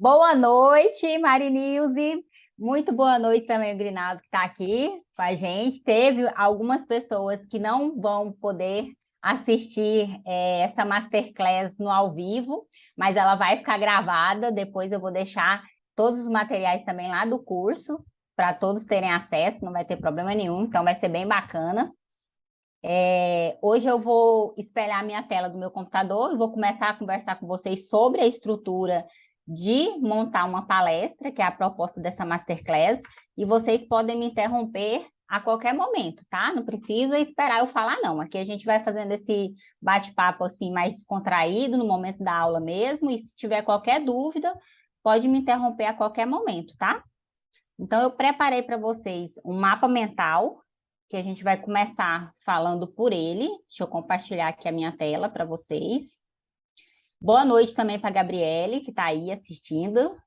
Boa noite, Marinilze. Muito boa noite também, Grinaldo, que está aqui com a gente. Teve algumas pessoas que não vão poder assistir essa masterclass no ao vivo, mas ela vai ficar gravada. Depois eu vou deixar todos os materiais também lá do curso, para todos terem acesso, não vai ter problema nenhum, então vai ser bem bacana. Hoje eu vou espelhar a minha tela do meu computador e vou começar a conversar com vocês sobre a estrutura de montar uma palestra, que é a proposta dessa masterclass, e vocês podem me interromper a qualquer momento, tá? Não precisa esperar eu falar, não. Aqui a gente vai fazendo esse bate-papo assim mais contraído no momento da aula mesmo, e se tiver qualquer dúvida, pode me interromper a qualquer momento, tá? Então, eu preparei para vocês um mapa mental, que a gente vai começar falando por ele. Deixa eu compartilhar aqui a minha tela para vocês. Boa noite também para a Gabriele, que está aí assistindo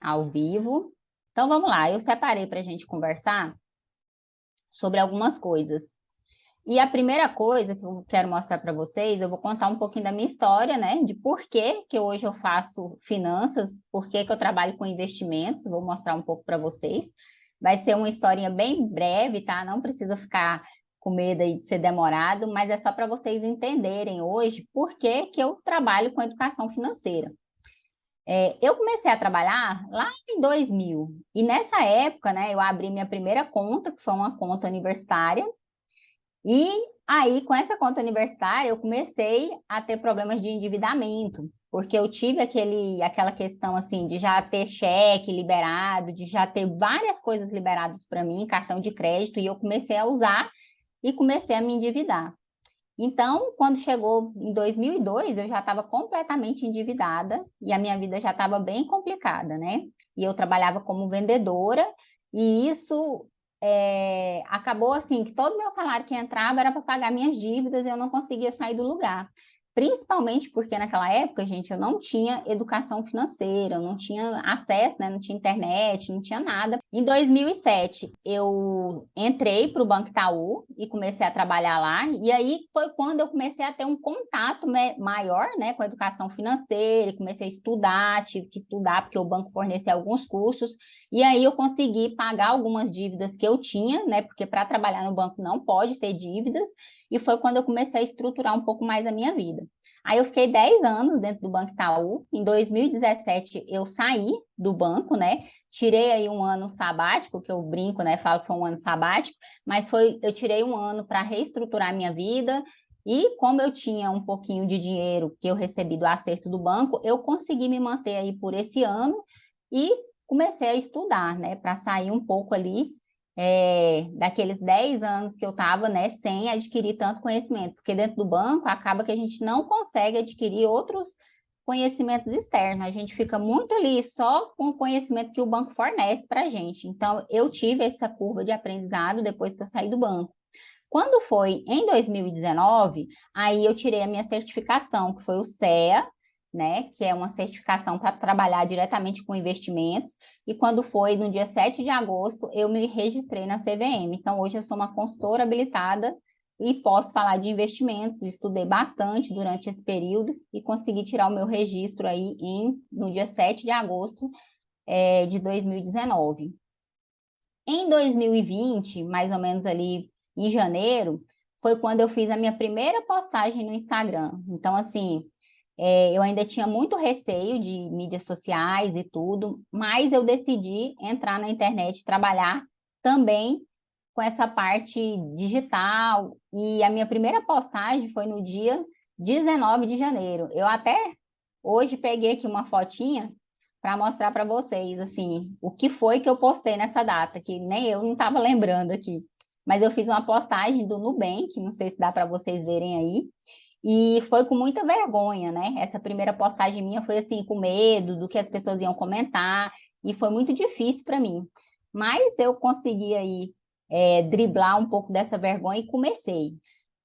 ao vivo. Então, vamos lá. Eu separei para a gente conversar sobre algumas coisas. E a primeira coisa que eu quero mostrar para vocês, eu vou contar um pouquinho da minha história, né? De por que hoje eu faço finanças, por que eu trabalho com investimentos, vou mostrar um pouco para vocês. Vai ser uma historinha bem breve, tá? Não precisa ficar com medo aí de ser demorado, mas é só para vocês entenderem hoje por que eu trabalho com educação financeira. Eu comecei a trabalhar lá em 2000, e nessa época, né, eu abri minha primeira conta, que foi uma conta universitária, e aí, com essa conta universitária, eu comecei a ter problemas de endividamento, porque eu tive aquela questão assim de já ter cheque liberado, de já ter várias coisas liberadas para mim, cartão de crédito, e eu comecei a usar e comecei a me endividar. Então, quando chegou em 2002, eu já estava completamente endividada e a minha vida já estava bem complicada, né? E eu trabalhava como vendedora e isso acabou assim, que todo o meu salário que entrava era para pagar minhas dívidas e eu não conseguia sair do lugar. Principalmente porque naquela época, gente, eu não tinha educação financeira, eu não tinha acesso, né? Não tinha internet, não tinha nada. Em 2007, eu entrei para o Banco Itaú e comecei a trabalhar lá. E aí foi quando eu comecei a ter um contato maior, né, com a educação financeira. Comecei a estudar, tive que estudar porque o banco fornecia alguns cursos. E aí eu consegui pagar algumas dívidas que eu tinha, né, porque para trabalhar no banco não pode ter dívidas. E foi quando eu comecei a estruturar um pouco mais a minha vida. Aí eu fiquei 10 anos dentro do Banco Itaú. Em 2017 eu saí do banco, né? Tirei aí um ano sabático, que eu brinco, né? Falo que foi um ano sabático, mas eu tirei um ano para reestruturar a minha vida. E como eu tinha um pouquinho de dinheiro que eu recebi do acerto do banco, eu consegui me manter aí por esse ano e comecei a estudar, né? Para sair um pouco ali daqueles 10 anos que eu estava, né, sem adquirir tanto conhecimento, porque dentro do banco acaba que a gente não consegue adquirir outros conhecimentos externos, a gente fica muito ali só com o conhecimento que o banco fornece para a gente. Então, eu tive essa curva de aprendizado depois que eu saí do banco. Quando foi em 2019, aí eu tirei a minha certificação, que foi o CEA, né, que é uma certificação para trabalhar diretamente com investimentos, e quando foi no dia 7 de agosto, eu me registrei na CVM. Então, hoje eu sou uma consultora habilitada e posso falar de investimentos, estudei bastante durante esse período e consegui tirar o meu registro aí no dia 7 de agosto de 2019. Em 2020, mais ou menos ali em janeiro, foi quando eu fiz a minha primeira postagem no Instagram. Então, assim, eu ainda tinha muito receio de mídias sociais e tudo, mas eu decidi entrar na internet e trabalhar também com essa parte digital. E a minha primeira postagem foi no dia 19 de janeiro. Eu até hoje peguei aqui uma fotinha para mostrar para vocês, assim, o que foi que eu postei nessa data, que nem eu não estava lembrando aqui. Mas eu fiz uma postagem do Nubank, não sei se dá para vocês verem aí, e foi com muita vergonha, né? Essa primeira postagem minha foi assim, com medo do que as pessoas iam comentar, e foi muito difícil para mim. Mas eu consegui aí driblar um pouco dessa vergonha e comecei.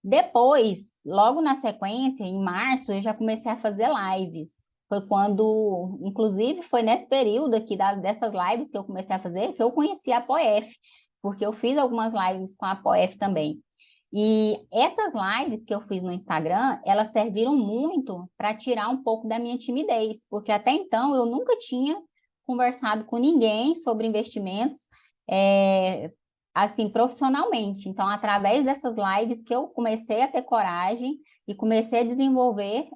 Depois, logo na sequência, em março, eu já comecei a fazer lives. Foi quando, inclusive, foi nesse período aqui dessas lives que eu comecei a fazer que eu conheci a Poef, porque eu fiz algumas lives com a Poef também. E essas lives que eu fiz no Instagram, elas serviram muito para tirar um pouco da minha timidez, porque até então eu nunca tinha conversado com ninguém sobre investimentos, assim, profissionalmente. Então, através dessas lives que eu comecei a ter coragem e comecei a desenvolver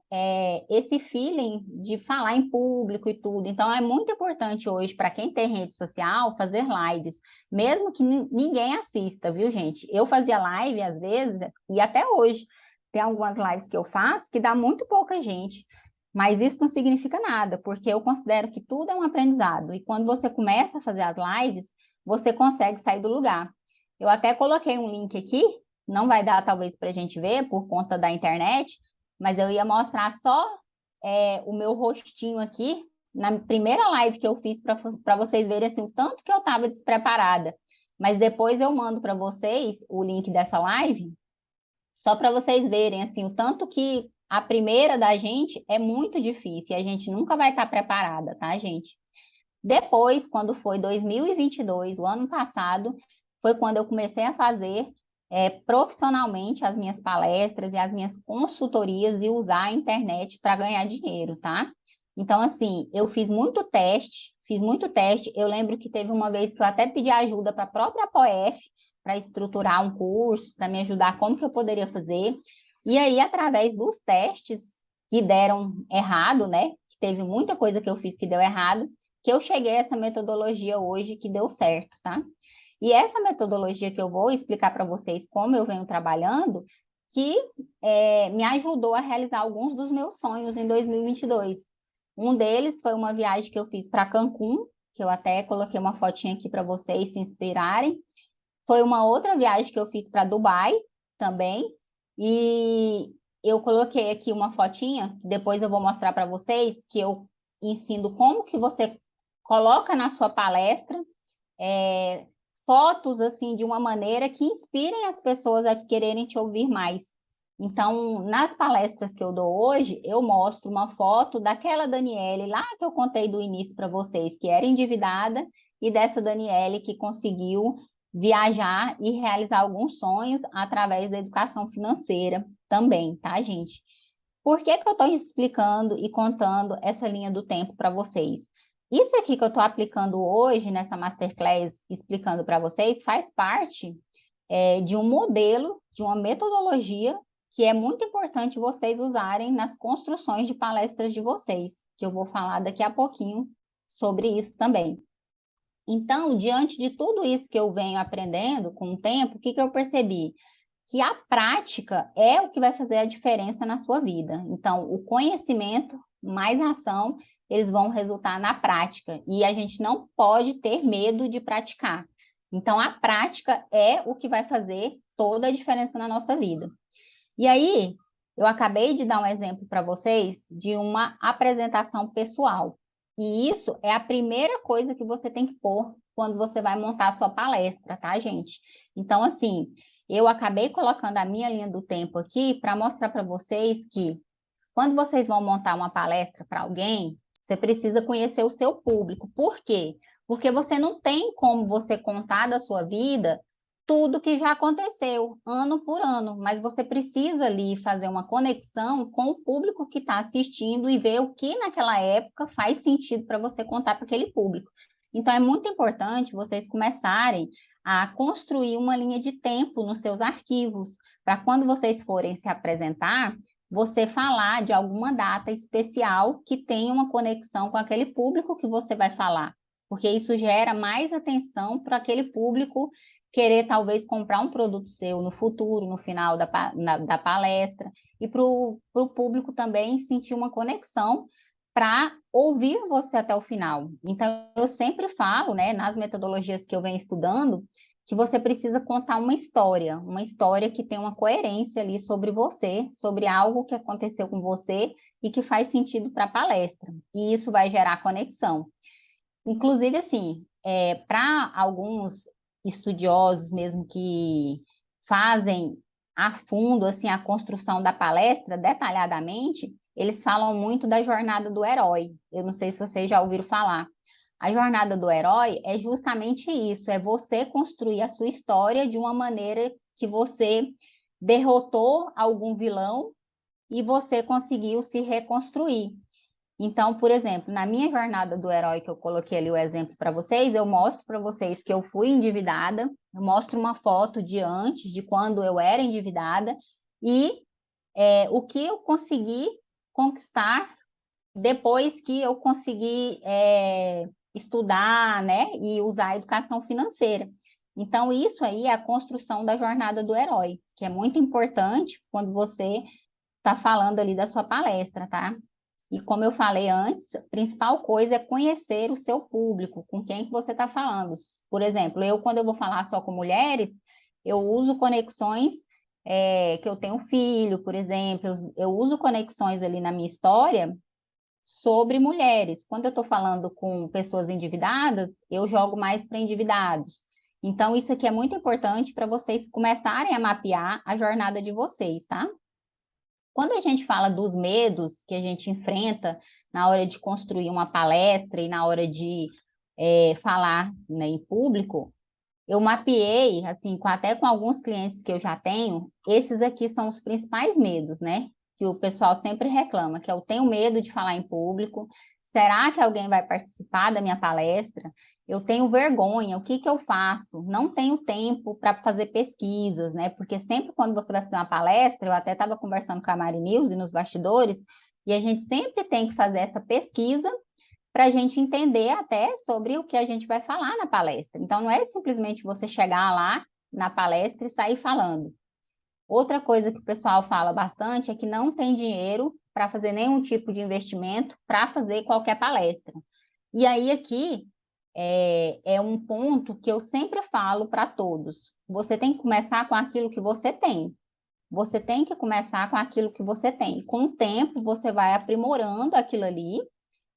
esse feeling de falar em público e tudo. Então, é muito importante hoje, para quem tem rede social, fazer lives, mesmo que ninguém assista, viu, gente? Eu fazia live, às vezes, e até hoje, tem algumas lives que eu faço que dá muito pouca gente. Mas isso não significa nada, porque eu considero que tudo é um aprendizado. E quando você começa a fazer as lives, você consegue sair do lugar. Eu até coloquei um link aqui, não vai dar talvez para a gente ver por conta da internet, mas eu ia mostrar só o meu rostinho aqui na primeira live que eu fiz para vocês verem assim, o tanto que eu estava despreparada. Mas depois eu mando para vocês o link dessa live, só para vocês verem assim, o tanto que a primeira da gente é muito difícil e a gente nunca vai estar preparada, tá, gente? Depois, quando foi 2022, o ano passado, foi quando eu comecei a fazer profissionalmente as minhas palestras e as minhas consultorias e usar a internet para ganhar dinheiro, tá? Então, assim, eu fiz muito teste, fiz muito teste. Eu lembro que teve uma vez que eu até pedi ajuda para a própria Apoef para estruturar um curso, para me ajudar como que eu poderia fazer. E aí, através dos testes que deram errado, né? Que teve muita coisa que eu fiz que deu errado, que eu cheguei a essa metodologia hoje que deu certo, tá? E essa metodologia que eu vou explicar para vocês como eu venho trabalhando, que me ajudou a realizar alguns dos meus sonhos em 2022. Um deles foi uma viagem que eu fiz para Cancún, que eu até coloquei uma fotinha aqui para vocês se inspirarem. Foi uma outra viagem que eu fiz para Dubai também, e eu coloquei aqui uma fotinha, que depois eu vou mostrar para vocês, que eu ensino como que você coloca na sua palestra fotos assim de uma maneira que inspirem as pessoas a quererem te ouvir mais. Então, nas palestras que eu dou hoje, eu mostro uma foto daquela Daniele lá que eu contei do início para vocês, que era endividada, e dessa Daniele que conseguiu viajar e realizar alguns sonhos através da educação financeira também, tá, gente? Por que que eu estou explicando e contando essa linha do tempo para vocês? Isso aqui que eu estou aplicando hoje nessa Masterclass, explicando para vocês, faz parte de um modelo, de uma metodologia que é muito importante vocês usarem nas construções de palestras de vocês, que eu vou falar daqui a pouquinho sobre isso também. Então, diante de tudo isso que eu venho aprendendo com o tempo, o que que eu percebi? Que a prática é o que vai fazer a diferença na sua vida. Então, o conhecimento mais ação, eles vão resultar na prática. E a gente não pode ter medo de praticar. Então, a prática é o que vai fazer toda a diferença na nossa vida. E aí, eu acabei de dar um exemplo para vocês de uma apresentação pessoal. E isso é a primeira coisa que você tem que pôr quando você vai montar a sua palestra, tá, gente? Então, assim, eu acabei colocando a minha linha do tempo aqui para mostrar para vocês que quando vocês vão montar uma palestra para alguém, você precisa conhecer o seu público. Por quê? Porque você não tem como você contar da sua vida tudo que já aconteceu, ano por ano, mas você precisa ali fazer uma conexão com o público que está assistindo e ver o que naquela época faz sentido para você contar para aquele público. Então, é muito importante vocês começarem a construir uma linha de tempo nos seus arquivos, para quando vocês forem se apresentar, você falar de alguma data especial que tenha uma conexão com aquele público que você vai falar, porque isso gera mais atenção para aquele público querer talvez comprar um produto seu no futuro, no final da palestra, e para o público também sentir uma conexão para ouvir você até o final. Então, eu sempre falo, né, nas metodologias que eu venho estudando, que você precisa contar uma história que tem uma coerência ali sobre você, sobre algo que aconteceu com você e que faz sentido para a palestra. E isso vai gerar conexão. Inclusive, assim, para alguns estudiosos mesmo que fazem a fundo assim a construção da palestra detalhadamente, eles falam muito da jornada do herói. Eu não sei se vocês já ouviram falar. A jornada do herói é justamente isso, é você construir a sua história de uma maneira que você derrotou algum vilão e você conseguiu se reconstruir. Então, por exemplo, na minha jornada do herói, que eu coloquei ali o exemplo para vocês, eu mostro para vocês que eu fui endividada, eu mostro uma foto de antes, de quando eu era endividada, e o que eu consegui conquistar depois que eu consegui estudar, né, e usar a educação financeira. Então, isso aí é a construção da jornada do herói, que é muito importante quando você está falando ali da sua palestra, tá? E como eu falei antes, a principal coisa é conhecer o seu público, com quem que você está falando. Por exemplo, quando eu vou falar só com mulheres, eu uso conexões que eu tenho filho, por exemplo, eu uso conexões ali na minha história sobre mulheres. Quando eu estou falando com pessoas endividadas, eu jogo mais para endividados. Então, isso aqui é muito importante para vocês começarem a mapear a jornada de vocês, tá? Quando a gente fala dos medos que a gente enfrenta na hora de construir uma palestra e na hora de falar, né, em público, eu mapeei, assim, até com alguns clientes que eu já tenho, esses aqui são os principais medos, né? Que o pessoal sempre reclama, que eu tenho medo de falar em público. Será que alguém vai participar da minha palestra? Eu tenho vergonha, o que que eu faço? Não tenho tempo para fazer pesquisas, né? Porque sempre quando você vai fazer uma palestra, eu até estava conversando com a Mari News e nos bastidores, e a gente sempre tem que fazer essa pesquisa para a gente entender até sobre o que a gente vai falar na palestra. Então, não é simplesmente você chegar lá na palestra e sair falando. Outra coisa que o pessoal fala bastante é que não tem dinheiro para fazer nenhum tipo de investimento para fazer qualquer palestra. E aí, aqui, é um ponto que eu sempre falo para todos. Você tem que começar com aquilo que você tem. Você tem que começar com aquilo que você tem. Com o tempo, você vai aprimorando aquilo ali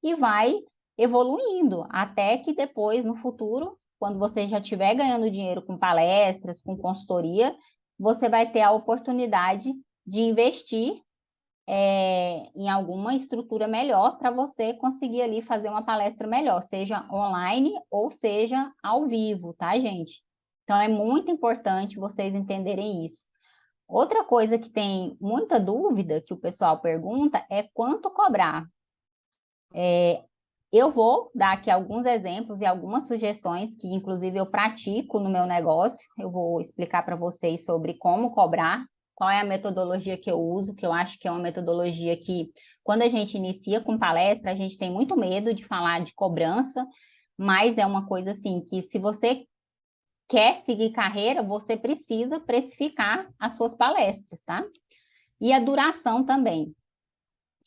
e vai evoluindo, até que depois, no futuro, quando você já estiver ganhando dinheiro com palestras, com consultoria, você vai ter a oportunidade de investir em alguma estrutura melhor para você conseguir ali fazer uma palestra melhor, seja online ou seja ao vivo, tá, gente? Então, é muito importante vocês entenderem isso. Outra coisa que tem muita dúvida que o pessoal pergunta é quanto cobrar. Eu vou dar aqui alguns exemplos e algumas sugestões que, inclusive, eu pratico no meu negócio. Eu vou explicar para vocês sobre como cobrar, qual é a metodologia que eu uso, que eu acho que é uma metodologia que, quando a gente inicia com palestra, a gente tem muito medo de falar de cobrança, mas é uma coisa assim que, se você quer seguir carreira, você precisa precificar as suas palestras, tá? E a duração também.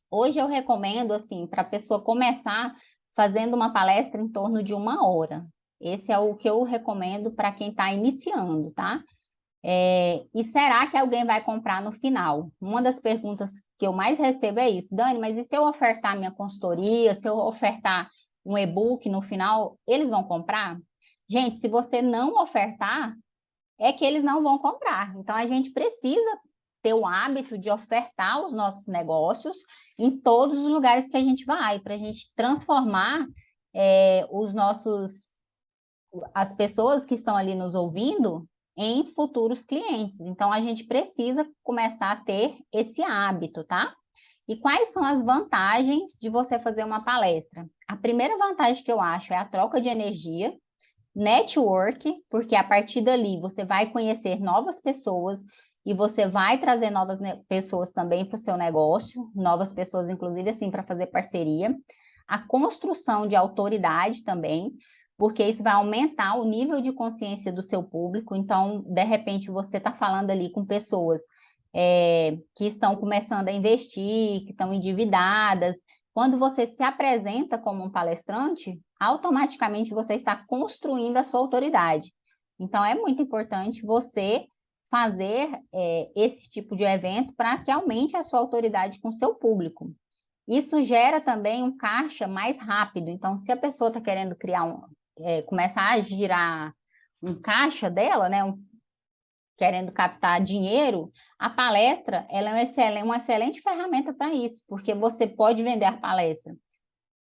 Hoje eu recomendo, assim, para a pessoa começar fazendo uma palestra em torno de 1 hora. Esse é o que eu recomendo para quem está iniciando, tá? E será que alguém vai comprar no final? Uma das perguntas que eu mais recebo é isso, Dani, mas e se eu ofertar minha consultoria, se eu ofertar um e-book no final, eles vão comprar? Gente, se você não ofertar, é que eles não vão comprar. Então, a gente precisa ter o hábito de ofertar os nossos negócios em todos os lugares que a gente vai, para a gente transformar as pessoas que estão ali nos ouvindo em futuros clientes. Então, a gente precisa começar a ter esse hábito, tá? E quais são as vantagens de você fazer uma palestra? A primeira vantagem que eu acho é a troca de energia, network, porque a partir dali você vai conhecer novas pessoas e você vai trazer novas pessoas também para o seu negócio, novas pessoas, inclusive, assim, para fazer parceria. A construção de autoridade também, porque isso vai aumentar o nível de consciência do seu público. Então, de repente, você está falando ali com pessoas que estão começando a investir, que estão endividadas. Quando você se apresenta como um palestrante, automaticamente você está construindo a sua autoridade. Então, é muito importante você fazer esse tipo de evento para que aumente a sua autoridade com o seu público. Isso gera também um caixa mais rápido. Então, se a pessoa está querendo começar a girar um caixa dela, né, querendo captar dinheiro, a palestra ela é uma excelente ferramenta para isso, porque você pode vender a palestra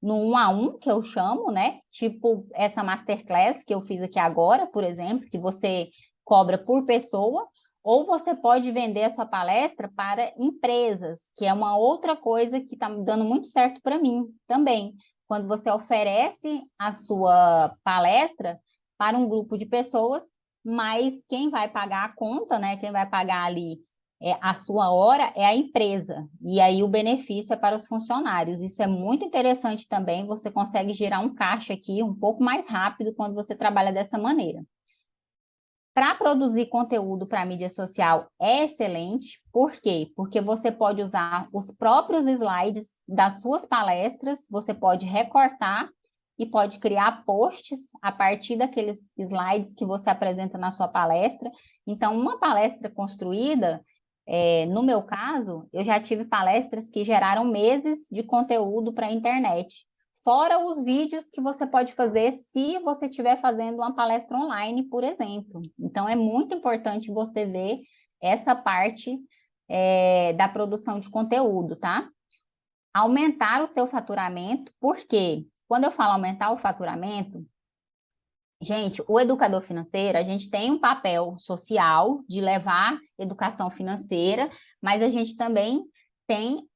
no 1 a 1, que eu chamo, né? Tipo essa masterclass que eu fiz aqui agora, por exemplo, que você cobra por pessoa, Ou você pode vender a sua palestra para empresas, que é uma outra coisa que está dando muito certo para mim também. Quando você oferece a sua palestra para um grupo de pessoas, mas quem vai pagar a conta, né? Quem vai pagar ali a sua hora é a empresa. E aí o benefício é para os funcionários. Isso é muito interessante também. Você consegue gerar um caixa aqui um pouco mais rápido quando você trabalha dessa maneira. Para produzir conteúdo para mídia social é excelente. Por quê? Porque você pode usar os próprios slides das suas palestras, você pode recortar e pode criar posts a partir daqueles slides que você apresenta na sua palestra. Então, uma palestra construída, no meu caso, eu já tive palestras que geraram meses de conteúdo para a internet. Fora os vídeos que você pode fazer se você estiver fazendo uma palestra online, por exemplo. Então, é muito importante você ver essa parte da produção de conteúdo, tá? Aumentar o seu faturamento, porque quando eu falo aumentar o faturamento, gente, o educador financeiro, a gente tem um papel social de levar educação financeira, mas a gente também tem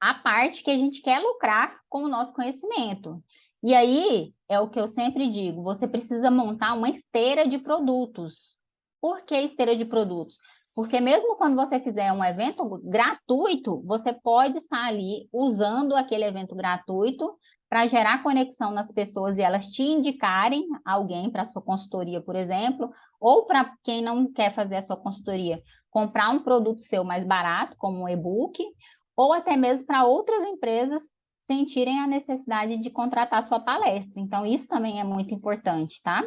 a parte que a gente quer lucrar com o nosso conhecimento. E aí, é o que eu sempre digo, você precisa montar uma esteira de produtos. Por que esteira de produtos? Porque mesmo quando você fizer um evento gratuito, você pode estar ali usando aquele evento gratuito para gerar conexão nas pessoas e elas te indicarem alguém para a sua consultoria, por exemplo, ou para quem não quer fazer a sua consultoria, comprar um produto seu mais barato, como um e-book, ou até mesmo para outras empresas sentirem a necessidade de contratar sua palestra. Então, isso também é muito importante, tá?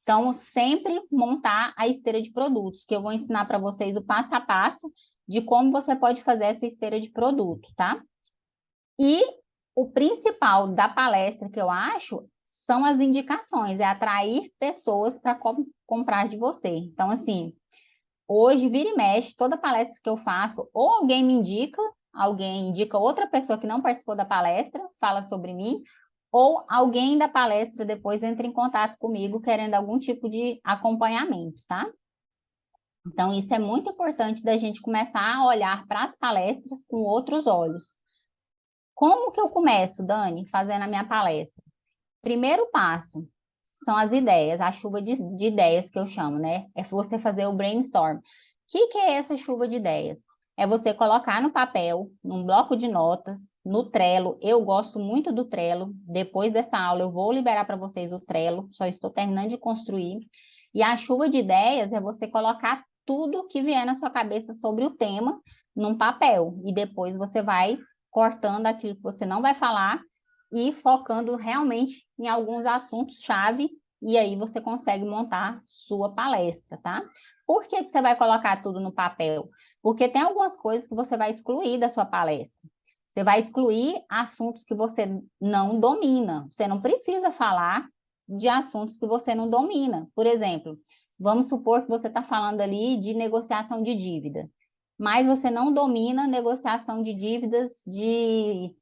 Então, sempre montar a esteira de produtos, que eu vou ensinar para vocês o passo a passo de como você pode fazer essa esteira de produto, tá? E o principal da palestra que eu acho são as indicações, é atrair pessoas para comprar de você. Então, assim, hoje, vira e mexe, toda palestra que eu faço, ou alguém indica outra pessoa que não participou da palestra, fala sobre mim, ou alguém da palestra depois entra em contato comigo querendo algum tipo de acompanhamento, tá? Então, isso é muito importante da gente começar a olhar para as palestras com outros olhos. Como que eu começo, Dani, fazendo a minha palestra? Primeiro passo são as ideias, a chuva de ideias que eu chamo, né? É você fazer o brainstorm. O que é essa chuva de ideias? É você colocar no papel, num bloco de notas, no Trello. Eu gosto muito do Trello. Depois dessa aula, eu vou liberar para vocês o Trello. Só estou terminando de construir. E a chuva de ideias é você colocar tudo que vier na sua cabeça sobre o tema num papel. E depois você vai cortando aquilo que você não vai falar e focando realmente em alguns assuntos-chave, e aí você consegue montar sua palestra, tá? Por que que você vai colocar tudo no papel? Porque tem algumas coisas que você vai excluir da sua palestra. Você vai excluir assuntos que você não domina. Você não precisa falar de assuntos que você não domina. Por exemplo, vamos supor que você está falando ali de negociação de dívida, mas você não domina negociação de dívidas de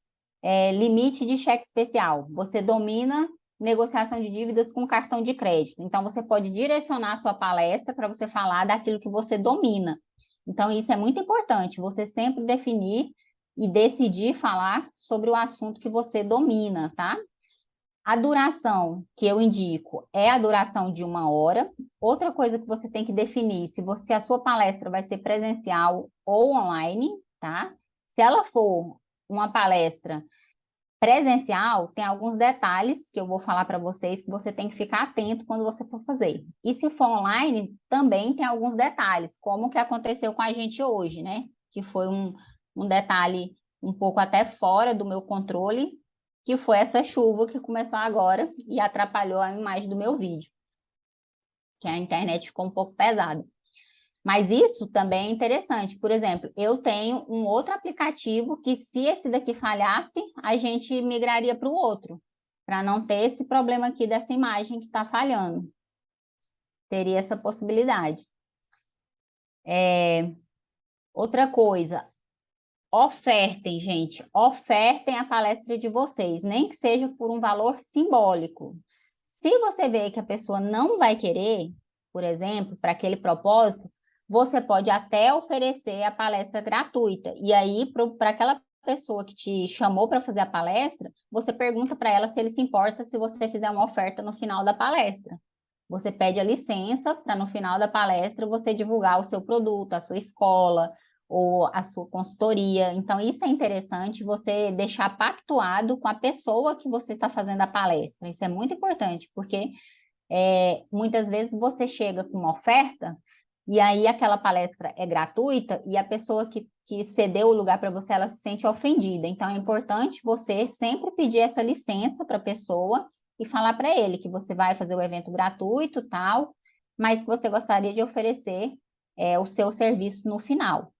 limite de cheque especial. Você domina negociação de dívidas com cartão de crédito. Então, você pode direcionar a sua palestra para você falar daquilo que você domina. Então, isso é muito importante, você sempre definir e decidir falar sobre o assunto que você domina, tá? A duração que eu indico é a duração de 1 hora. Outra coisa que você tem que definir, se a sua palestra vai ser presencial ou online, tá? Se ela for uma palestra presencial, tem alguns detalhes que eu vou falar para vocês que você tem que ficar atento quando você for fazer. E se for online, também tem alguns detalhes, como o que aconteceu com a gente hoje, né? Que foi um detalhe um pouco até fora do meu controle, que foi essa chuva que começou agora e atrapalhou a imagem do meu vídeo, que a internet ficou um pouco pesada. Mas isso também é interessante. Por exemplo, eu tenho um outro aplicativo que, se esse daqui falhasse, a gente migraria para o outro, para não ter esse problema aqui dessa imagem que está falhando. Teria essa possibilidade. Outra coisa, ofertem, gente. Ofertem a palestra de vocês, nem que seja por um valor simbólico. Se você vê que a pessoa não vai querer, por exemplo, para aquele propósito, você pode até oferecer a palestra gratuita. E aí, para aquela pessoa que te chamou para fazer a palestra, você pergunta para ela se ele se importa se você fizer uma oferta no final da palestra. Você pede a licença para no final da palestra você divulgar o seu produto, a sua escola ou a sua consultoria. Então, isso é interessante, você deixar pactuado com a pessoa que você está fazendo a palestra. Isso é muito importante, porque muitas vezes você chega com uma oferta e aí aquela palestra é gratuita e a pessoa que cedeu o lugar para você, ela se sente ofendida. Então, é importante você sempre pedir essa licença para a pessoa e falar para ele que você vai fazer o evento gratuito, tal, mas que você gostaria de oferecer o seu serviço no final.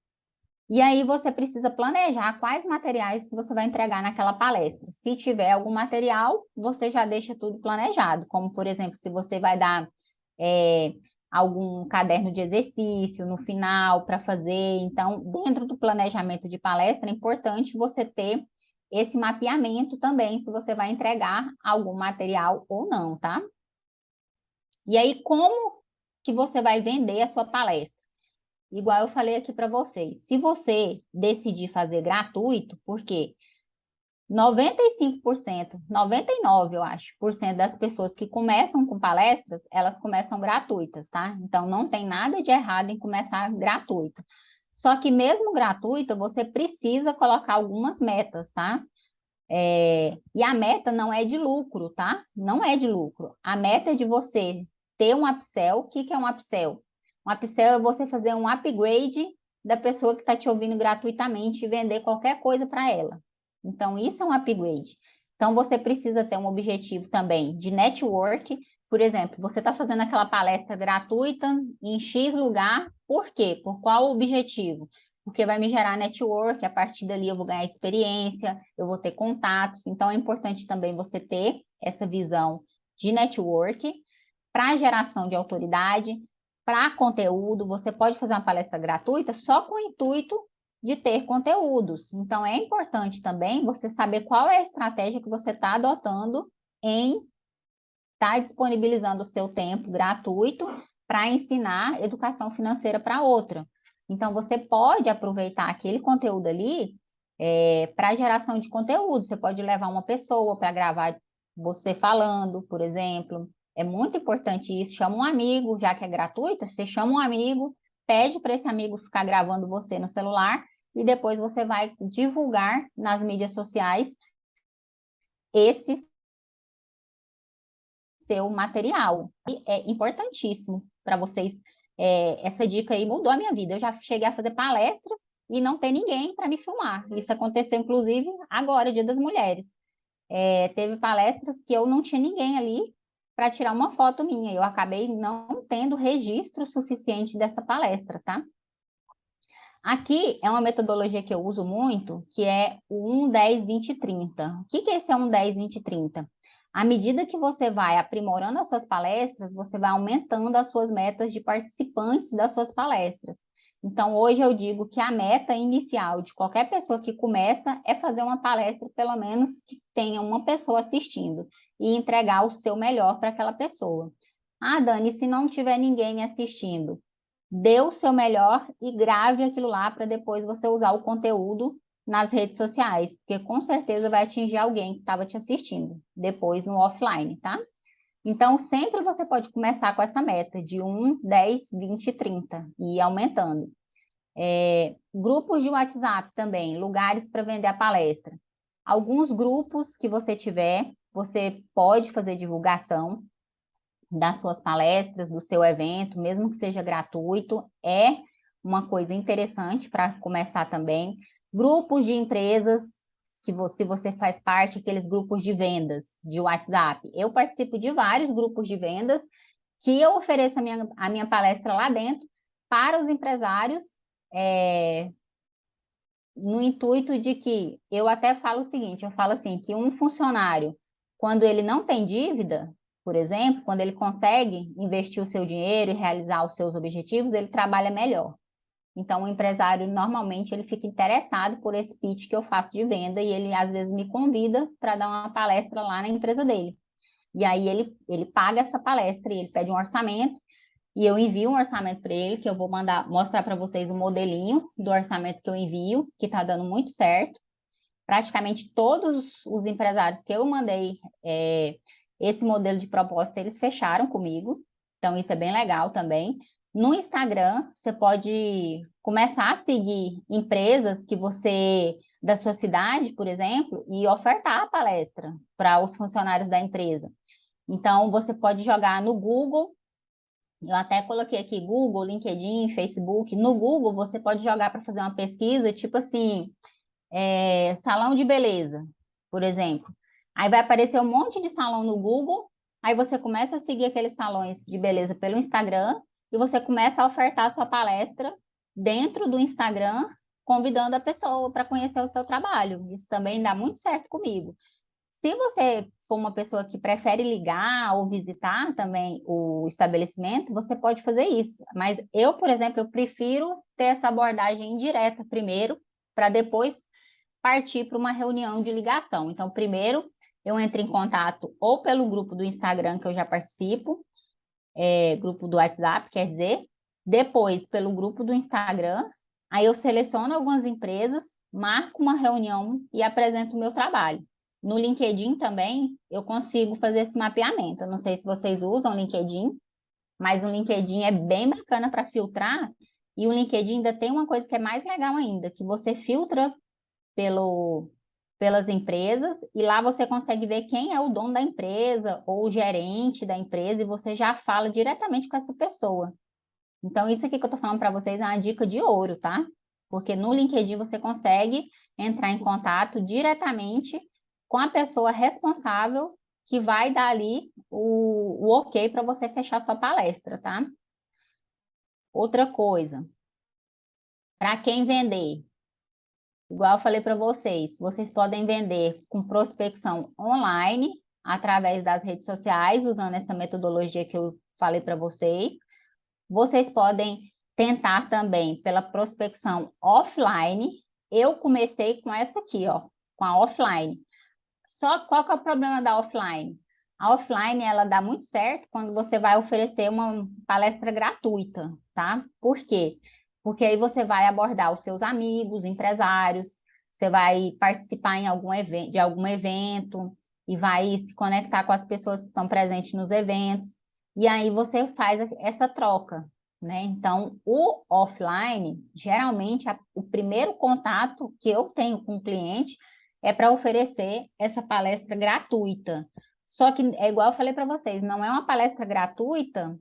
E aí você precisa planejar quais materiais que você vai entregar naquela palestra. Se tiver algum material, você já deixa tudo planejado, como, por exemplo, se você vai dar algum caderno de exercício no final para fazer. Então, dentro do planejamento de palestra, é importante você ter esse mapeamento também, se você vai entregar algum material ou não, tá? E aí, como que você vai vender a sua palestra? Igual eu falei aqui para vocês, se você decidir fazer gratuito, porque 95%, 99%, eu acho, por cento das pessoas que começam com palestras, elas começam gratuitas, tá? Então, não tem nada de errado em começar gratuito. Só que mesmo gratuita, você precisa colocar algumas metas, tá? E a meta não é de lucro, tá? Não é de lucro. A meta é de você ter um upsell. O que é um upsell? Um upsell é você fazer um upgrade da pessoa que está te ouvindo gratuitamente e vender qualquer coisa para ela. Então, isso é um upgrade. Então, você precisa ter um objetivo também de network. Por exemplo, você está fazendo aquela palestra gratuita em X lugar, por quê? Por qual objetivo? Porque vai me gerar network, a partir dali eu vou ganhar experiência, eu vou ter contatos. Então, é importante também você ter essa visão de network para geração de autoridade, para conteúdo. Você pode fazer uma palestra gratuita só com o intuito de ter conteúdos. Então, é importante também você saber qual é a estratégia que você está adotando em estar disponibilizando o seu tempo gratuito para ensinar educação financeira para outra. Então, você pode aproveitar aquele conteúdo ali para geração de conteúdo. Você pode levar uma pessoa para gravar você falando, por exemplo. É muito importante isso. Chama um amigo, já que é gratuito, você chama um amigo, pede para esse amigo ficar gravando você no celular e depois você vai divulgar nas mídias sociais esse seu material. E é importantíssimo para vocês. Essa dica aí mudou a minha vida. Eu já cheguei a fazer palestras e não tem ninguém para me filmar. Isso aconteceu, inclusive, agora, Dia das Mulheres. Teve palestras que eu não tinha ninguém ali para tirar uma foto minha. Eu acabei não tendo registro suficiente dessa palestra, tá? Aqui é uma metodologia que eu uso muito, que é o 1, 10, 20, 30. O que é esse 1, 10, 20, 30? À medida que você vai aprimorando as suas palestras, você vai aumentando as suas metas de participantes das suas palestras. Então, hoje eu digo que a meta inicial de qualquer pessoa que começa é fazer uma palestra, pelo menos que tenha uma pessoa assistindo, e entregar o seu melhor para aquela pessoa. Ah, Dani, se não tiver ninguém assistindo? Dê o seu melhor e grave aquilo lá para depois você usar o conteúdo nas redes sociais, porque com certeza vai atingir alguém que estava te assistindo, depois no offline, tá? Então, sempre você pode começar com essa meta de 1, 10, 20, 30 e ir aumentando. Grupos de WhatsApp também, lugares para vender a palestra. Alguns grupos que você tiver, você pode fazer divulgação das suas palestras, do seu evento, mesmo que seja gratuito, é uma coisa interessante para começar também. Grupos de empresas, que você faz parte, aqueles grupos de vendas de WhatsApp. Eu participo de vários grupos de vendas que eu ofereço a minha palestra lá dentro para os empresários, no intuito de que eu até falo o seguinte, eu falo assim, que um funcionário, quando ele não tem dívida, por exemplo, quando ele consegue investir o seu dinheiro e realizar os seus objetivos, ele trabalha melhor. Então, o empresário, normalmente, ele fica interessado por esse pitch que eu faço de venda e ele, às vezes, me convida para dar uma palestra lá na empresa dele. E aí, ele paga essa palestra e ele pede um orçamento e eu envio um orçamento para ele, que eu vou mostrar para vocês o modelinho do orçamento que eu envio, que está dando muito certo. Praticamente todos os empresários que eu mandei esse modelo de proposta, eles fecharam comigo. Então, isso é bem legal também. No Instagram, você pode começar a seguir empresas que você, da sua cidade, por exemplo, e ofertar a palestra para os funcionários da empresa. Então, você pode jogar no Google. Eu até coloquei aqui Google, LinkedIn, Facebook. No Google, você pode jogar para fazer uma pesquisa, tipo assim, salão de beleza, por exemplo. Aí vai aparecer um monte de salão no Google, aí você começa a seguir aqueles salões de beleza pelo Instagram e você começa a ofertar a sua palestra dentro do Instagram, convidando a pessoa para conhecer o seu trabalho. Isso também dá muito certo comigo. Se você for uma pessoa que prefere ligar ou visitar também o estabelecimento, você pode fazer isso. Mas eu, por exemplo, eu prefiro ter essa abordagem indireta primeiro, para depois partir para uma reunião de ligação. Então, primeiro, eu entro em contato ou pelo grupo do Instagram que eu já participo, grupo do WhatsApp, quer dizer, depois pelo grupo do Instagram, aí eu seleciono algumas empresas, marco uma reunião e apresento o meu trabalho. No LinkedIn também eu consigo fazer esse mapeamento. Eu não sei se vocês usam o LinkedIn, mas o LinkedIn é bem bacana para filtrar, e o LinkedIn ainda tem uma coisa que é mais legal ainda, que você filtra pelo, pelas empresas, e lá você consegue ver quem é o dono da empresa ou o gerente da empresa, e você já fala diretamente com essa pessoa. Então, isso aqui que eu estou falando para vocês é uma dica de ouro, tá? Porque no LinkedIn você consegue entrar em contato diretamente com a pessoa responsável que vai dar ali o ok para você fechar sua palestra, tá? Outra coisa, para quem vender, igual eu falei para vocês, vocês podem vender com prospecção online, através das redes sociais, usando essa metodologia que eu falei para vocês. Vocês podem tentar também pela prospecção offline. Eu comecei com essa aqui, ó, com a offline. Só qual que é o problema da offline? A offline, ela dá muito certo quando você vai oferecer uma palestra gratuita, tá? Por quê? Porque aí você vai abordar os seus amigos, empresários, você vai participar em de algum evento e vai se conectar com as pessoas que estão presentes nos eventos, e aí você faz essa troca, né? Então, o offline, geralmente, o primeiro contato que eu tenho com o cliente é para oferecer essa palestra gratuita. Só que é igual eu falei para vocês, não é uma palestra gratuita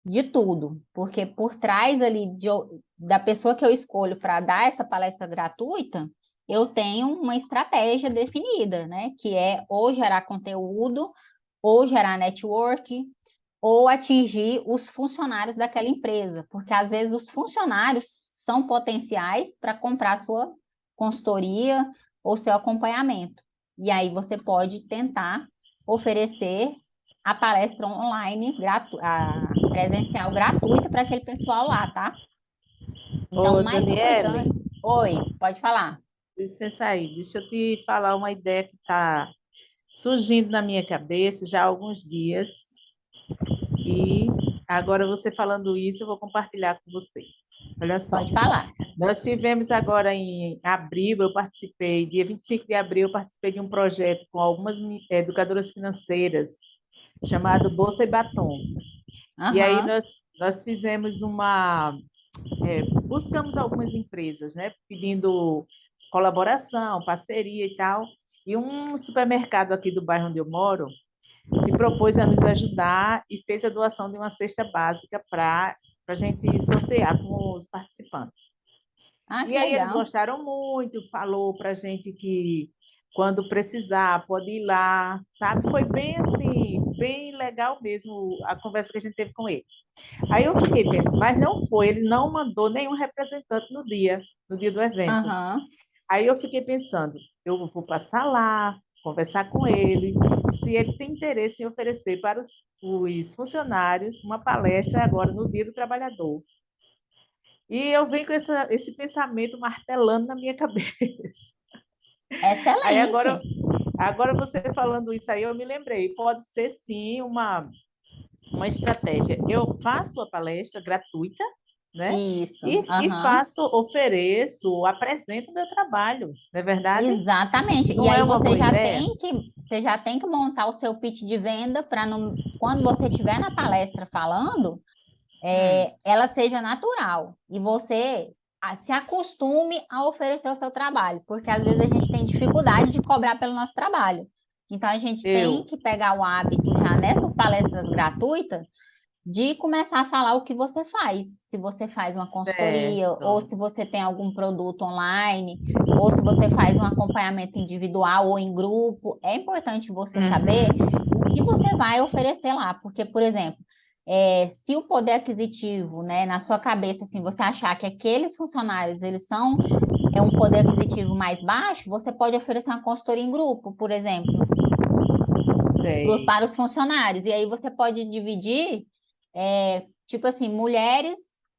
de tudo, porque por trás ali da pessoa que eu escolho para dar essa palestra gratuita, eu tenho uma estratégia definida, né? Que é ou gerar conteúdo, ou gerar network, ou atingir os funcionários daquela empresa, porque às vezes os funcionários são potenciais para comprar sua consultoria ou seu acompanhamento. E aí você pode tentar oferecer a palestra online, a presencial gratuita para aquele pessoal lá, tá? Então, Ô, o mais Daniele, importante. Oi, pode falar. licença aí, deixa eu te falar uma ideia que está surgindo na minha cabeça já há alguns dias, e agora você falando isso, eu vou compartilhar com vocês. Olha só, Pode falar. nós tivemos agora em abril, eu participei, dia 25 de abril, eu participei de um projeto com algumas educadoras financeiras, chamado Bolsa e Batom. E aí Aham. nós fizemos buscamos algumas empresas, né, pedindo colaboração, parceria e tal, e um supermercado aqui do bairro onde eu moro se propôs a nos ajudar e fez a doação de uma cesta básica para a gente sortear com os participantes. Ah, E que aí eles legal. gostaram muito, falou para a gente que quando precisar pode ir lá, sabe? Foi bem assim, bem legal mesmo a conversa que a gente teve com eles. Aí eu fiquei pensando, mas não foi, ele não mandou nenhum representante no dia do evento. Aham. Aí eu fiquei pensando, eu vou passar lá, conversar com ele, se ele tem interesse em oferecer para os funcionários uma palestra agora no Dia do Trabalhador. E eu venho com esse pensamento martelando na minha cabeça. Aí Excelente. agora você falando isso aí, eu me lembrei. Pode ser sim uma estratégia. Eu faço a palestra gratuita, né? Isso, E aham. faço, ofereço, apresento o meu trabalho, não é verdade? Exatamente. E Não é aí uma boa ideia? você já tem que montar o seu pitch de venda para quando você estiver na palestra falando, Hum, ela seja natural e você se acostume a oferecer o seu trabalho, porque às vezes a gente tem dificuldade de cobrar pelo nosso trabalho. Então a gente tem eu, que pegar o hábito já nessas palestras gratuitas de começar a falar o que você faz. Se você faz uma consultoria, ou certo. se você tem algum produto online, ou se você faz um acompanhamento individual ou em grupo, é importante você saber Uhum, o que você vai oferecer lá. Porque, por exemplo, se o poder aquisitivo, né, na sua cabeça, assim, você achar que aqueles funcionários, eles são um poder aquisitivo mais baixo, você pode oferecer uma consultoria em grupo, por exemplo, sei. para os funcionários. E aí você pode dividir, tipo assim, mulheres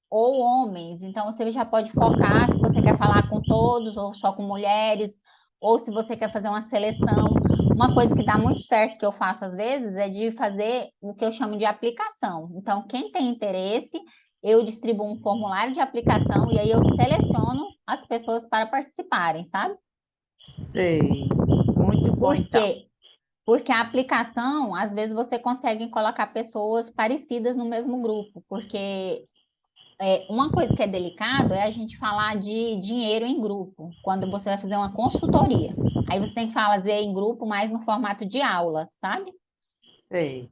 ou homens. Então você já pode focar se você quer falar com todos ou só com mulheres, ou se você quer fazer uma seleção. Uma coisa que dá muito certo que eu faço às vezes é de fazer o que eu chamo de aplicação. Então, quem tem interesse, eu distribuo um formulário de aplicação e aí eu seleciono as pessoas para participarem, sabe? Sei. Muito bom, Por então. quê? Porque a aplicação, às vezes, você consegue colocar pessoas parecidas no mesmo grupo, porque uma coisa que é delicado é a gente falar de dinheiro em grupo, quando você vai fazer uma consultoria. Aí você tem que fazer em grupo mais no formato de aula, sabe? Sei.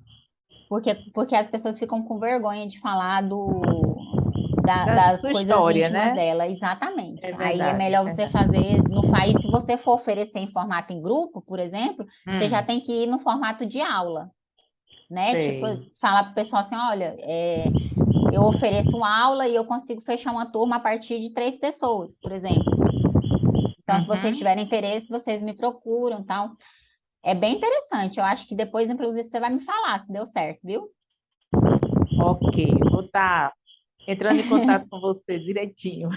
Porque as pessoas ficam com vergonha de falar Da das sua coisas história, íntimas né? dela, É exatamente. Aí é verdade, é melhor você verdade. fazer, não faz, se você for oferecer em formato em grupo, por exemplo, você já Hum, tem que ir no formato de aula, né? Tipo, sei. falar para o pessoal assim, olha, eu ofereço uma aula e eu consigo fechar uma turma a partir de 3 pessoas, por exemplo. Então, se vocês Uhum. tiverem interesse, vocês me procuram, tal. É bem interessante. Eu acho que depois, inclusive, você vai me falar se deu certo, viu? Ok, vou estar entrando em contato com você direitinho.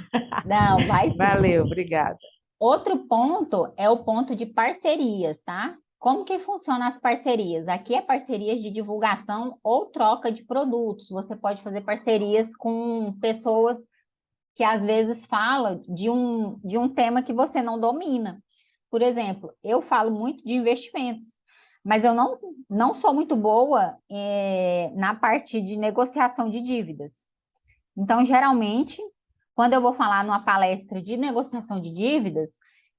Não, vai sim. Valeu, obrigada. Outro ponto é o ponto de parcerias, tá? Como que funcionam as parcerias? Aqui é parcerias de divulgação ou troca de produtos. Você pode fazer parcerias com pessoas que às vezes falam de um tema que você não domina. Por exemplo, eu falo muito de investimentos, mas eu não sou muito boa na parte de negociação de dívidas. Então, geralmente, quando eu vou falar numa palestra de negociação de dívidas,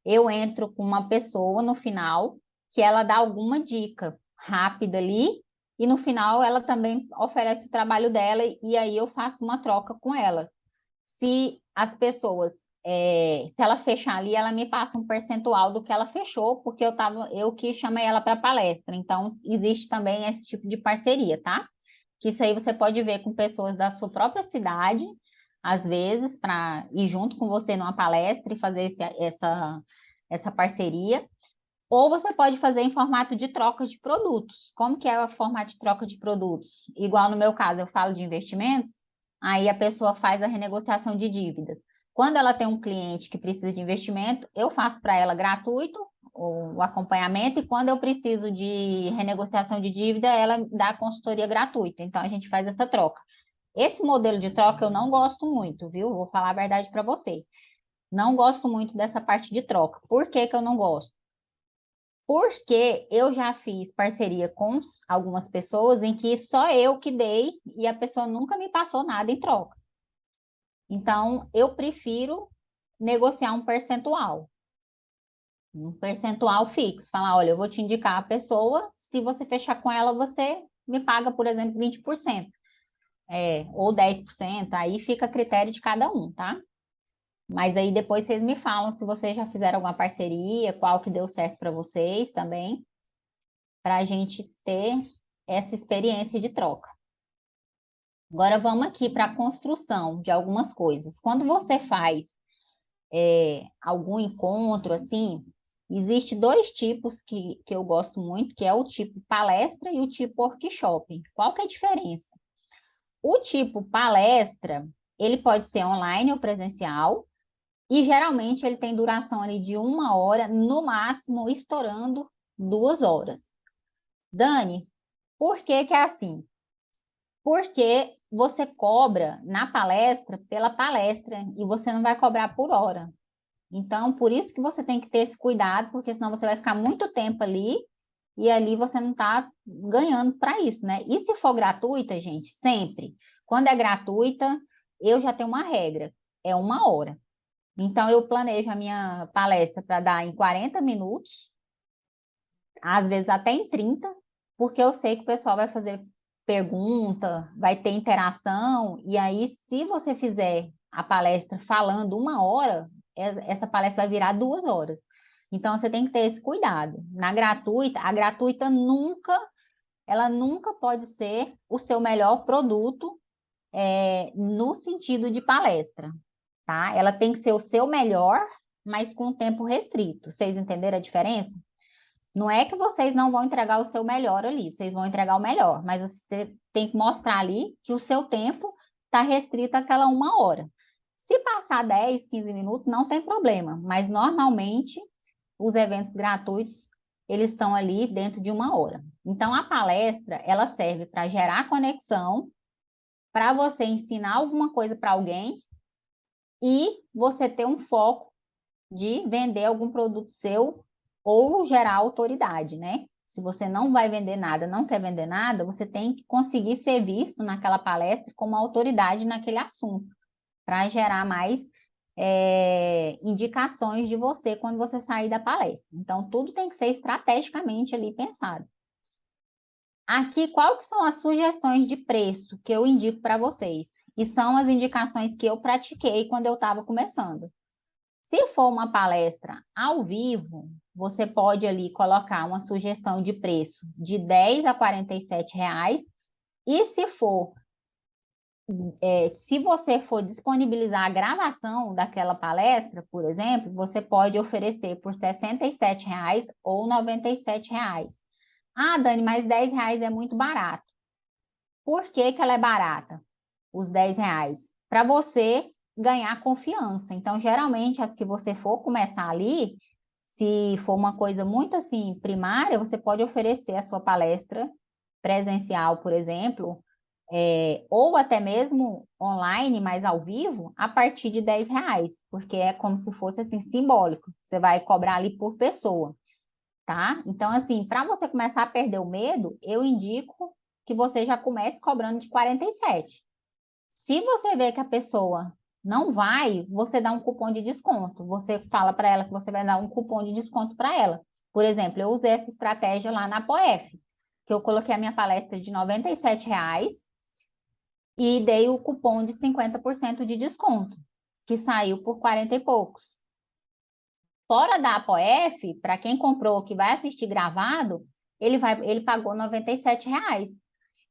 eu entro com uma pessoa no final que ela dá alguma dica rápida ali, e no final ela também oferece o trabalho dela, e aí eu faço uma troca com ela. Se as pessoas, se ela fechar ali, ela me passa um percentual do que ela fechou, porque eu que chamei ela para palestra. Então, existe também esse tipo de parceria, tá? Que isso aí você pode ver com pessoas da sua própria cidade, às vezes, para ir junto com você numa palestra e fazer essa parceria. Ou você pode fazer em formato de troca de produtos. Como que é o formato de troca de produtos? Igual no meu caso, eu falo de investimentos, aí a pessoa faz a renegociação de dívidas. Quando ela tem um cliente que precisa de investimento, eu faço para ela gratuito o acompanhamento, e quando eu preciso de renegociação de dívida, ela dá a consultoria gratuita. Então a gente faz essa troca. Esse modelo de troca eu não gosto muito, viu? Vou falar a verdade para você. Não gosto muito dessa parte de troca. Por que que eu não gosto? Porque eu já fiz parceria com algumas pessoas em que só eu que dei e a pessoa nunca me passou nada em troca. Então, eu prefiro negociar um percentual fixo. Falar, olha, eu vou te indicar a pessoa, se você fechar com ela, você me paga, por exemplo, 20%, ou 10%, aí fica a critério de cada um, tá? Mas aí depois vocês me falam se vocês já fizeram alguma parceria, qual que deu certo para vocês também, para a gente ter essa experiência de troca. Agora vamos aqui para a construção de algumas coisas. Quando você faz algum encontro assim, existe dois tipos que eu gosto muito, que é o tipo palestra e o tipo workshop. Qual que é a diferença? O tipo palestra, ele pode ser online ou presencial, e geralmente ele tem duração ali de 1 hora, no máximo estourando 2 horas. Dani, por que que é assim? Porque você cobra na palestra pela palestra e você não vai cobrar por hora. Então, por isso que você tem que ter esse cuidado, porque senão você vai ficar muito tempo ali e ali você não está ganhando para isso, né? E se for gratuita, gente, sempre. Quando é gratuita, eu já tenho uma regra, é 1 hora. Então, eu planejo a minha palestra para dar em 40 minutos, às vezes até em 30, porque eu sei que o pessoal vai fazer pergunta, vai ter interação, e aí, se você fizer a palestra falando 1 hora, essa palestra vai virar 2 horas. Então, você tem que ter esse cuidado. Na gratuita, a gratuita nunca, ela nunca pode ser o seu melhor produto, no sentido de palestra, tá? Ela tem que ser o seu melhor, mas com tempo restrito. Vocês entenderam a diferença? Não é que vocês não vão entregar o seu melhor ali, vocês vão entregar o melhor, mas você tem que mostrar ali que o seu tempo está restrito àquela 1 hora. Se passar 10, 15 minutos, não tem problema, mas normalmente os eventos gratuitos, eles estão ali dentro de 1 hora. Então, a palestra, ela serve para gerar conexão, para você ensinar alguma coisa para alguém e você ter um foco de vender algum produto seu ou gerar autoridade, né? Se você não vai vender nada, não quer vender nada, você tem que conseguir ser visto naquela palestra como autoridade naquele assunto, para gerar mais indicações de você quando você sair da palestra. Então, tudo tem que ser estrategicamente ali pensado. Aqui, qual que são as sugestões de preço que eu indico para vocês? E são as indicações que eu pratiquei quando eu estava começando. Se for uma palestra ao vivo, você pode ali colocar uma sugestão de preço de 10 a 47 reais. E se você for disponibilizar a gravação daquela palestra, por exemplo, você pode oferecer por 67 reais ou 97 reais. Ah, Dani, mas 10 reais é muito barato. Por que que ela é barata? Os 10 reais? Para você ganhar confiança. Então, geralmente, as que você for começar ali, se for uma coisa muito assim primária, você pode oferecer a sua palestra presencial, por exemplo, ou até mesmo online, mas ao vivo, a partir de 10 reais, porque é como se fosse assim simbólico. Você vai cobrar ali por pessoa, tá? Então, assim, para você começar a perder o medo, eu indico que você já comece cobrando de 47. Se você vê que a pessoa não vai, você dá um cupom de desconto. Você fala para ela que você vai dar um cupom de desconto para ela. Por exemplo, eu usei essa estratégia lá na Poef, que eu coloquei a minha palestra de R$ 97 reais e dei o cupom de 50% de desconto, que saiu por 40 e poucos. Fora da Apoef, para quem comprou que vai assistir gravado, ele pagou R$ 97 reais.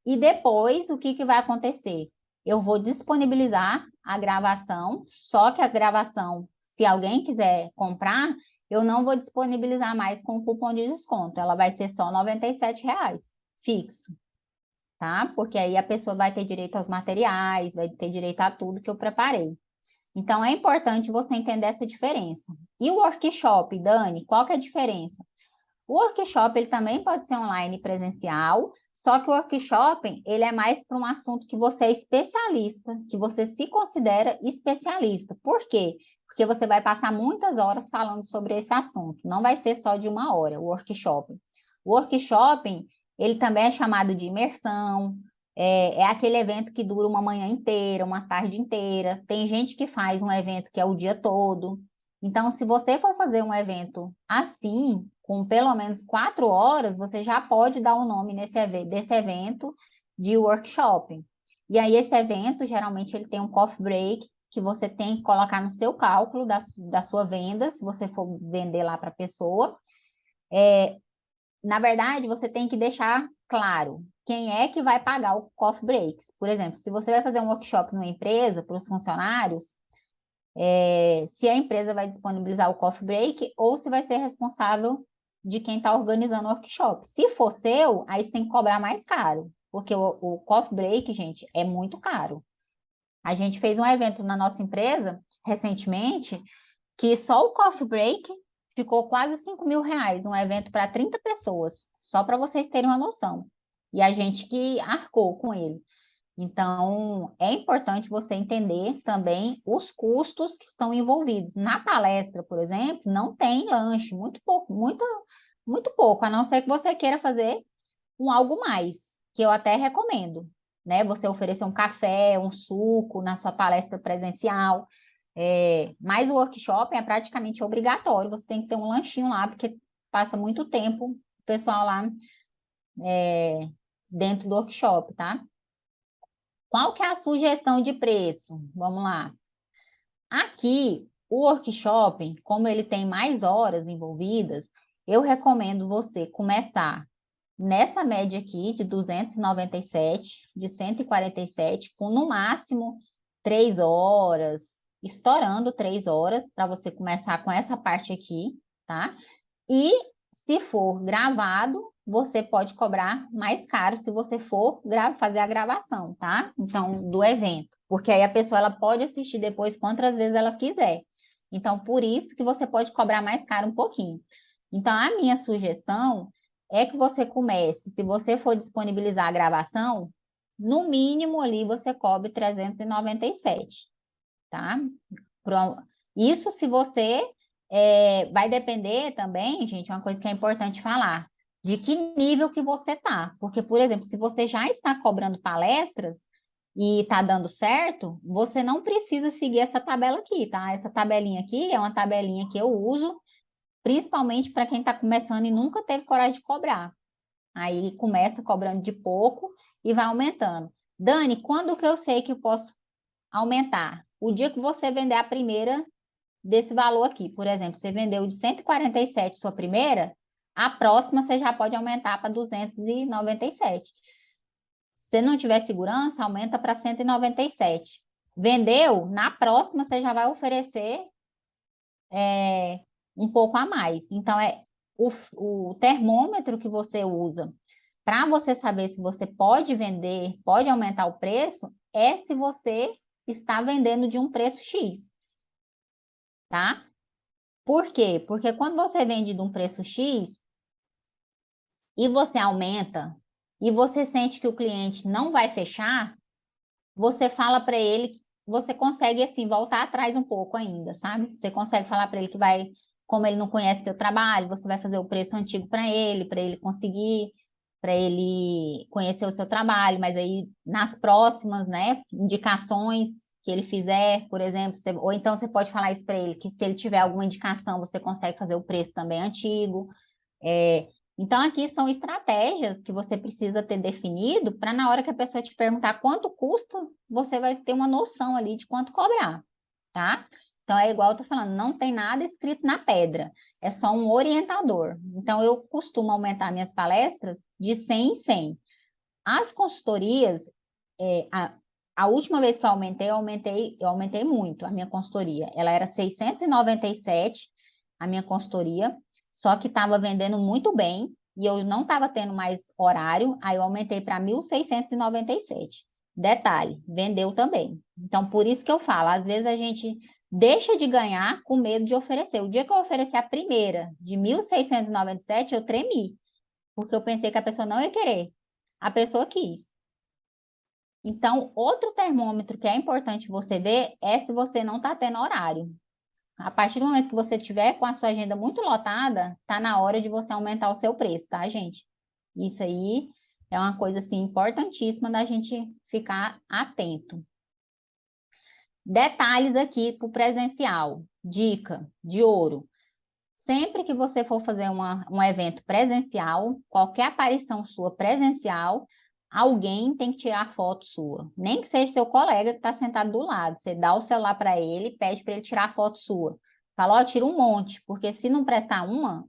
E depois, o que, que vai acontecer? Eu vou disponibilizar a gravação, só que a gravação, se alguém quiser comprar, eu não vou disponibilizar mais com cupom de desconto. Ela vai ser só R$ 97 reais, fixo, tá? Porque aí a pessoa vai ter direito aos materiais, vai ter direito a tudo que eu preparei. Então, é importante você entender essa diferença. E o workshop, Dani, qual que é a diferença? O workshop, ele também pode ser online e presencial, só que o workshop, ele é mais para um assunto que você é especialista, que você se considera especialista. Por quê? Porque você vai passar muitas horas falando sobre esse assunto, não vai ser só de 1 hora o workshop. O workshop, ele também é chamado de imersão, é aquele evento que dura uma manhã inteira, uma tarde inteira. Tem gente que faz um evento que é o dia todo. Então, se você for fazer um evento assim, com pelo menos 4 horas, você já pode dar o nome desse evento de workshop. E aí, esse evento, geralmente, ele tem um coffee break, que você tem que colocar no seu cálculo da sua venda, se você for vender lá para a pessoa. Na verdade, você tem que deixar claro quem é que vai pagar o coffee breaks. Por exemplo, se você vai fazer um workshop numa empresa para os funcionários, se a empresa vai disponibilizar o coffee break ou se vai ser responsável de quem está organizando o workshop. Se for seu, aí você tem que cobrar mais caro, porque o coffee break, gente, é muito caro. A gente fez um evento na nossa empresa recentemente que só o coffee break ficou quase 5 mil reais, um evento para 30 pessoas, só para vocês terem uma noção. E a gente que arcou com ele. Então, é importante você entender também os custos que estão envolvidos. Na palestra, por exemplo, não tem lanche, muito pouco, muito pouco, a não ser que você queira fazer um algo mais, que eu até recomendo, né? Você oferecer um café, um suco na sua palestra presencial. Mas o workshop é praticamente obrigatório, você tem que ter um lanchinho lá, porque passa muito tempo o pessoal lá dentro do workshop, tá? Qual que é a sugestão de preço? Vamos lá. Aqui, o workshop, como ele tem mais horas envolvidas, eu recomendo você começar nessa média aqui de 297, de 147, com no máximo 3 horas, estourando 3 horas, para você começar com essa parte aqui, tá? E se for gravado, você pode cobrar mais caro se você for fazer a gravação, tá? Então, do evento. Porque aí a pessoa ela pode assistir depois quantas vezes ela quiser. Então, por isso que você pode cobrar mais caro um pouquinho. Então, a minha sugestão é que você comece, se você for disponibilizar a gravação, no mínimo ali você cobre 397, tá? Isso se você vai depender também, gente, uma coisa que é importante falar, de que nível que você tá. Porque, por exemplo, se você já está cobrando palestras e está dando certo, você não precisa seguir essa tabela aqui, tá? Essa tabelinha aqui é uma tabelinha que eu uso principalmente para quem está começando e nunca teve coragem de cobrar. Aí começa cobrando de pouco e vai aumentando. Dani, quando que eu sei que eu posso aumentar? O dia que você vender a primeira desse valor aqui. Por exemplo, você vendeu de 147 sua primeira, a próxima você já pode aumentar para 297. Se você não tiver segurança, aumenta para 197. Vendeu? Na próxima você já vai oferecer um pouco a mais. Então, o termômetro que você usa para você saber se você pode vender, pode aumentar o preço, é se você está vendendo de um preço X, tá? Por quê? Porque quando você vende de um preço X e você aumenta e você sente que o cliente não vai fechar, você fala para ele que você consegue assim voltar atrás um pouco ainda, sabe? Você consegue falar para ele que vai, como ele não conhece seu trabalho, você vai fazer o preço antigo para ele conseguir, para ele conhecer o seu trabalho, mas aí nas próximas, né, indicações que ele fizer, por exemplo, ou então você pode falar isso para ele, que se ele tiver alguma indicação, você consegue fazer o preço também antigo. É, então, aqui são estratégias que você precisa ter definido para na hora que a pessoa te perguntar quanto custa, você vai ter uma noção ali de quanto cobrar, tá? Então, é igual eu tô falando, não tem nada escrito na pedra, é só um orientador. Então, eu costumo aumentar minhas palestras de 100 em 100. As consultorias, é, a, a última vez que eu aumentei muito a minha consultoria. Ela era 697, a minha consultoria, só que estava vendendo muito bem e eu não estava tendo mais horário, aí eu aumentei para 1.697. Detalhe, vendeu também. Então, por isso que eu falo, às vezes a gente deixa de ganhar com medo de oferecer. O dia que eu ofereci a primeira de 1.697, eu tremi, porque eu pensei que a pessoa não ia querer. A pessoa quis. Então, outro termômetro que é importante você ver é se você não está tendo horário. A partir do momento que você tiver com a sua agenda muito lotada, tá na hora de você aumentar o seu preço, tá, gente? Isso aí é uma coisa assim importantíssima da gente ficar atento. Detalhes aqui para o presencial. Dica de ouro. Sempre que você for fazer um evento presencial, qualquer aparição sua presencial, alguém tem que tirar foto sua. Nem que seja seu colega que está sentado do lado. Você dá o celular para ele e pede para ele tirar foto sua. Fala, ó, tira um monte, porque se não prestar uma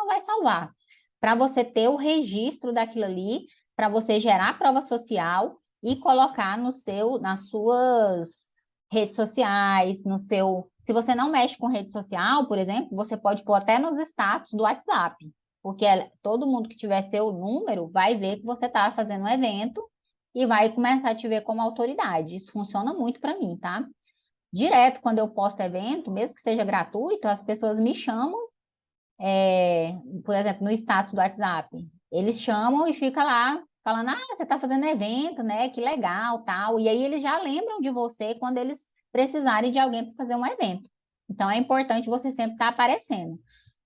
vai salvar. Para você ter o registro daquilo ali, para você gerar prova social e colocar nas suas redes sociais, no seu. Se você não mexe com rede social, por exemplo, você pode pôr até nos status do WhatsApp, porque todo mundo que tiver seu número vai ver que você está fazendo um evento e vai começar a te ver como autoridade. Isso funciona muito para mim, tá? Direto, quando eu posto evento, mesmo que seja gratuito, as pessoas me chamam, por exemplo, no status do WhatsApp. Eles chamam e fica lá falando, ah, você está fazendo evento, né? Que legal, tal. E aí eles já lembram de você quando eles precisarem de alguém para fazer um evento. Então é importante você sempre estar aparecendo.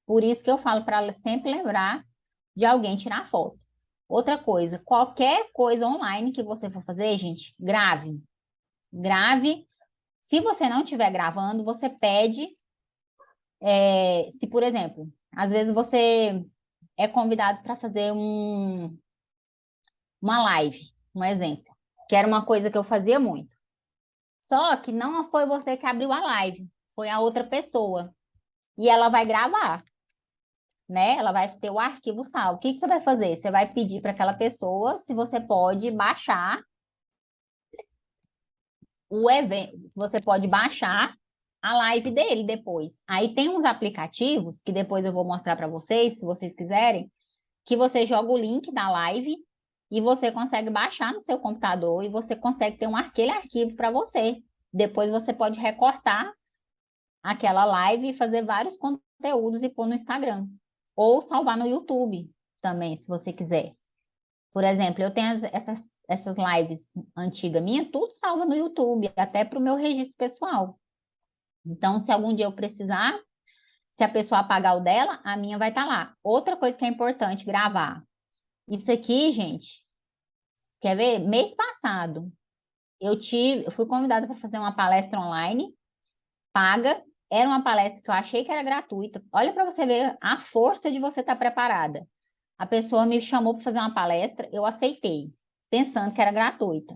Por isso que eu falo para ela sempre lembrar de alguém tirar foto. Outra coisa, qualquer coisa online que você for fazer, gente, grave. Grave. Se você não estiver gravando, você pede, se por exemplo, às vezes você é convidado para fazer uma live, um exemplo, que era uma coisa que eu fazia muito. Só que não foi você que abriu a live, foi a outra pessoa. E ela vai gravar, né? Ela vai ter o arquivo salvo. O que que você vai fazer? Você vai pedir para aquela pessoa se você pode baixar o evento, se você pode baixar a live dele depois. Aí tem uns aplicativos que depois eu vou mostrar para vocês, se vocês quiserem, que você joga o link da live e você consegue baixar no seu computador e você consegue ter aquele arquivo para você. Depois você pode recortar aquela live e fazer vários conteúdos e pôr no Instagram. Ou salvar no YouTube também, se você quiser. Por exemplo, eu tenho essas lives antigas minhas, tudo salva no YouTube, até para o meu registro pessoal. Então, se algum dia eu precisar, se a pessoa apagar o dela, a minha vai estar lá. Outra coisa que é importante gravar. Isso aqui, gente, quer ver? Mês passado, eu fui convidada para fazer uma palestra online, paga. Era uma palestra que eu achei que era gratuita. Olha para você ver a força de você estar preparada. A pessoa me chamou para fazer uma palestra, eu aceitei, pensando que era gratuita.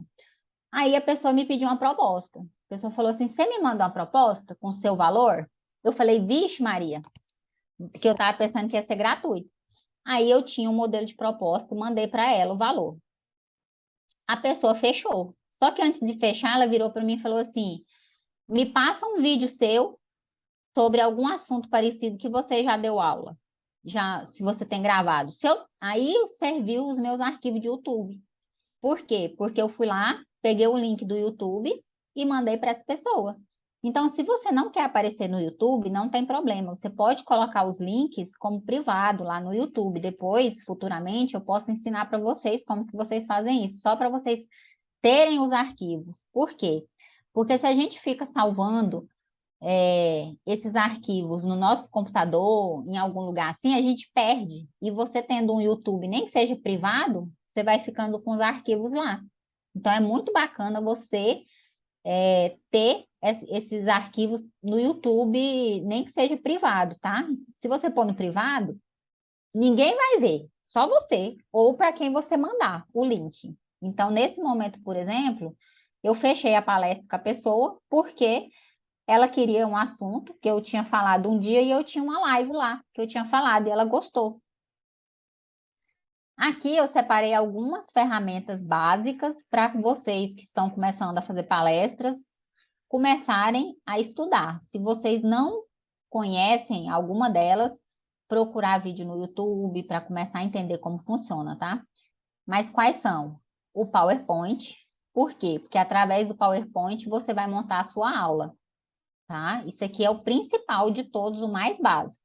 Aí a pessoa me pediu uma proposta. A pessoa falou assim: você me manda uma proposta com o seu valor? Eu falei: vixe, Maria, que eu estava pensando que ia ser gratuito. Aí eu tinha um modelo de proposta, mandei para ela o valor. A pessoa fechou. Só que antes de fechar, ela virou para mim e falou assim: me passa um vídeo seu sobre algum assunto parecido que você já deu aula. Já, se você tem gravado. Aí serviu os meus arquivos de YouTube. Por quê? Porque eu fui lá, peguei o link do YouTube e mandei para essa pessoa. Então, se você não quer aparecer no YouTube, não tem problema. Você pode colocar os links como privado lá no YouTube. Depois, futuramente, eu posso ensinar para vocês como que vocês fazem isso, só para vocês terem os arquivos. Por quê? Porque se a gente fica salvando esses arquivos no nosso computador, em algum lugar assim, a gente perde. E você tendo um YouTube, nem que seja privado, você vai ficando com os arquivos lá. Então, é muito bacana você ter esses arquivos no YouTube, nem que seja privado, tá? Se você pôr no privado, ninguém vai ver, só você, ou para quem você mandar o link. Então, nesse momento, por exemplo, eu fechei a palestra com a pessoa, porque ela queria um assunto que eu tinha falado um dia e eu tinha uma live lá que eu tinha falado e ela gostou. Aqui eu separei algumas ferramentas básicas para vocês que estão começando a fazer palestras começarem a estudar. Se vocês não conhecem alguma delas, procurar vídeo no YouTube para começar a entender como funciona, tá? Mas quais são? O PowerPoint. Por quê? Porque através do PowerPoint você vai montar a sua aula, tá? Isso aqui é o principal de todos, o mais básico.